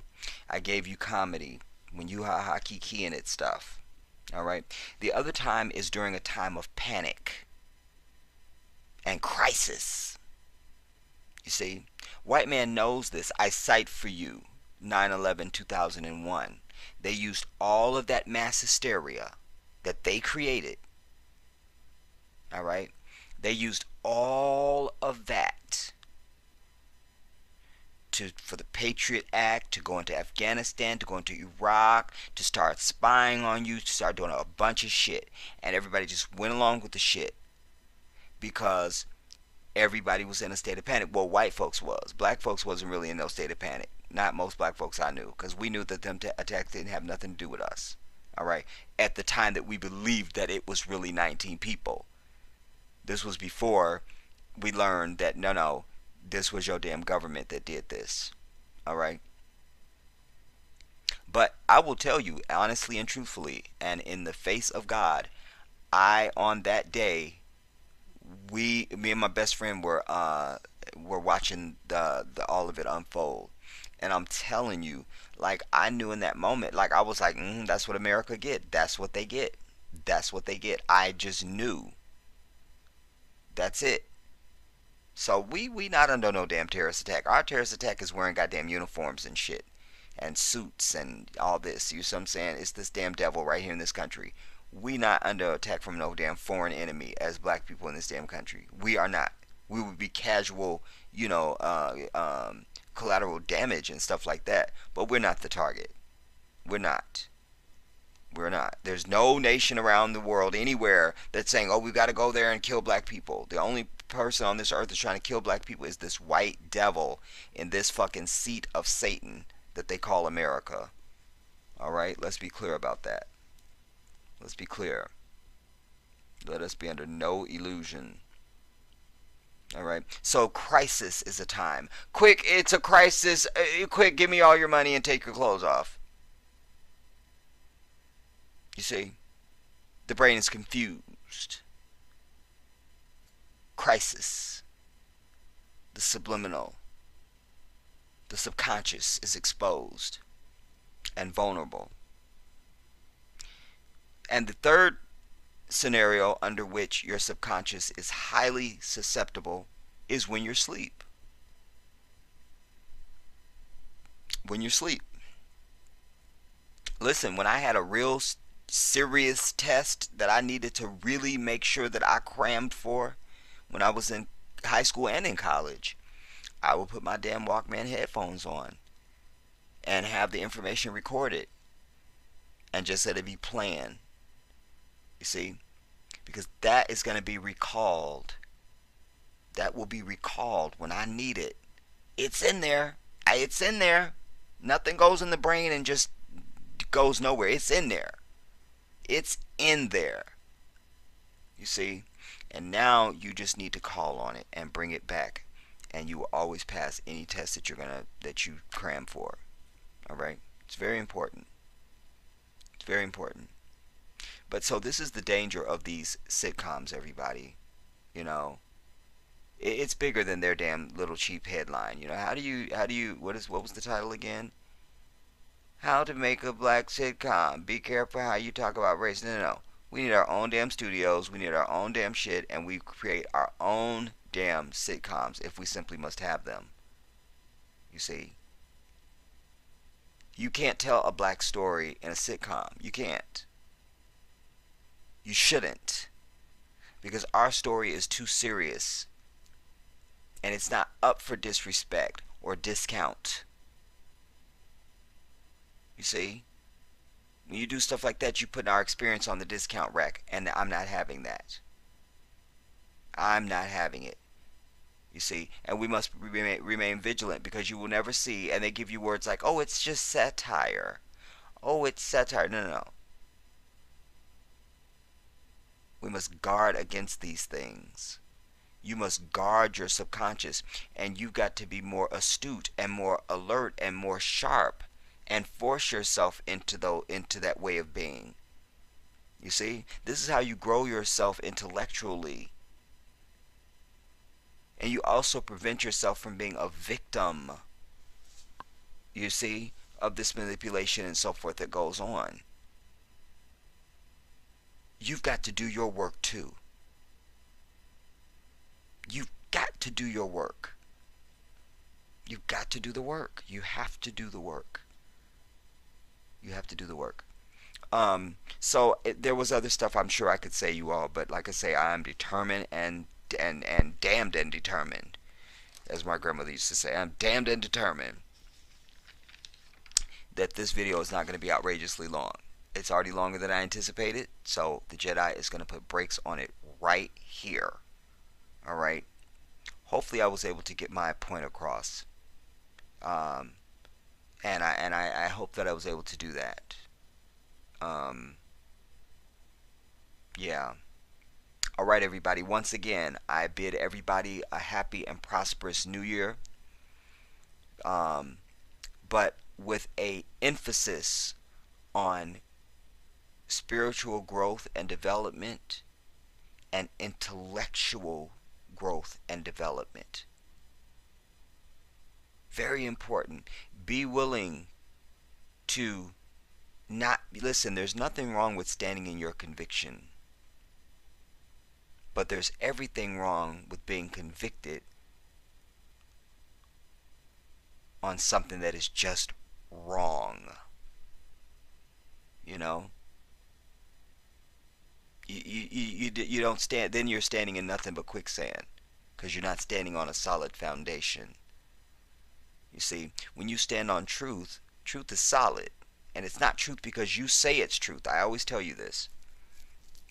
I gave you comedy, when you ha-ha kiki in it stuff. Alright? The other time is during a time of panic and crisis. You see? White man knows this. I cite for you 9/11/2001. They used all of that mass hysteria that they created. Alright? They used all of that for the Patriot Act, to go into Afghanistan, to go into Iraq, to start spying on you, to start doing a bunch of shit. And everybody just went along with the shit because everybody was in a state of panic. Well, white folks was. Black folks wasn't really in no state of panic. Not most black folks I knew, because we knew that them attacks didn't have nothing to do with us. Alright? At the time that we believed that it was really 19 people. This was before we learned that no, this was your damn government that did this. Alright? But I will tell you, honestly and truthfully, and in the face of God, On that day, me and my best friend were watching the all of it unfold, and I'm telling you, like I knew in that moment, like I was like, that's what America get. That's what they get. That's what they get. I just knew. That's it. So we not under no damn terrorist attack. Our terrorist attack is wearing goddamn uniforms and shit, and suits and all this. You see what I'm saying? It's this damn devil right here in this country. We not under attack from no damn foreign enemy as black people in this damn country. We are not. We would be casual, collateral damage and stuff like that. But we're not the target. We're not. We're not. There's no nation around the world anywhere that's saying, oh, we've got to go there and kill black people. The only person on this earth that's trying to kill black people is this white devil in this fucking seat of Satan that they call America. Alright? Let's be clear about that. Let's be clear. Let us be under no illusion. Alright? So, crisis is a time. Quick, it's a crisis. Quick, give me all your money and take your clothes off. You see, the brain is confused. Crisis, the subliminal, the subconscious is exposed and vulnerable. And the third scenario under which your subconscious is highly susceptible is when you're asleep. When you're asleep. Listen, when I had a real serious test that I needed to really make sure that I crammed for when I was in high school and in college, I would put my damn Walkman headphones on and have the information recorded and just let it be playing. You see? Because that is going to be recalled. That will be recalled when I need it. It's in there. It's in there. Nothing goes in the brain and just goes nowhere. It's in there. It's in there. You see? And now you just need to call on it and bring it back. And you will always pass any test that you cram for. Alright? It's very important. It's very important. But so this is the danger of these sitcoms, everybody. You know, it's bigger than their damn little cheap headline. You know, how do you what was the title again? How to make a black sitcom. Be careful how you talk about race. No. We need our own damn studios. We need our own damn shit. And we create our own damn sitcoms if we simply must have them. You see? You can't tell a black story in a sitcom. You can't. You shouldn't. Because our story is too serious. And it's not up for disrespect or discount. You see? When you do stuff like that, you put our experience on the discount rack. And I'm not having that. I'm not having it. You see? And we must remain vigilant, because you will never see, and they give you words like, oh, it's just satire. Oh, it's satire. No. We must guard against these things. You must guard your subconscious, and you've got to be more astute and more alert and more sharp, and force yourself into that way of being. You see? This is how you grow yourself intellectually. And you also prevent yourself from being a victim, you see, of this manipulation and so forth that goes on. You've got to do your work too. You've got to do your work. You've got to do the work. You have to do the work. You have to do the work. There was other stuff I'm sure I could say, you all, but like I say, I am determined and damned and determined, as my grandmother used to say. I'm damned and determined that this video is not going to be outrageously long. It's already longer than I anticipated, so the Jedi is going to put brakes on it right here. Alright? Hopefully I was able to get my point across. And I hope that I was able to do that. Yeah. Alright, everybody. Once again, I bid everybody a happy and prosperous New Year. But with a emphasis on spiritual growth and development and intellectual growth and development. Very important. Be willing to not listen. There's nothing wrong with standing in your conviction, but there's everything wrong with being convicted on something that is just wrong. You know, you don't stand. Then you're standing in nothing but quicksand, because you're not standing on a solid foundation. You see, when you stand on truth, truth is solid. And it's not truth because you say it's truth. I always tell you this.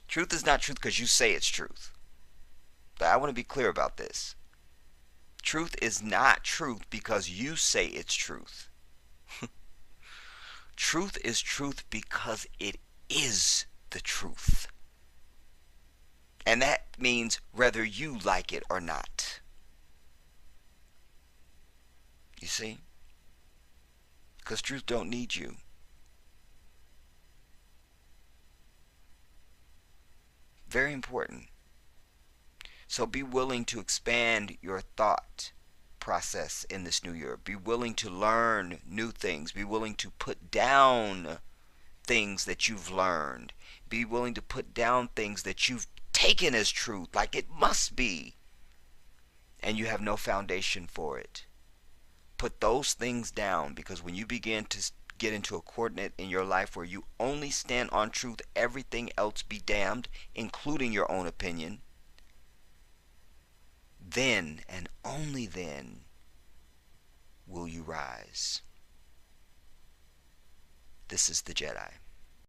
Truth is not truth because you say it's truth. I want to be clear about this. Truth is not truth because you say it's truth. Truth is truth because it is the truth. And that means whether you like it or not. You see? Because truth don't need you. Very important. So be willing to expand your thought process in this new year. Be willing to learn new things. Be willing to put down things that you've learned. Be willing to put down things that you've taken as truth, like it must be, and you have no foundation for it. Put those things down, because when you begin to get into a coordinate in your life where you only stand on truth, everything else be damned, including your own opinion, then and only then will you rise. This is the Jedi.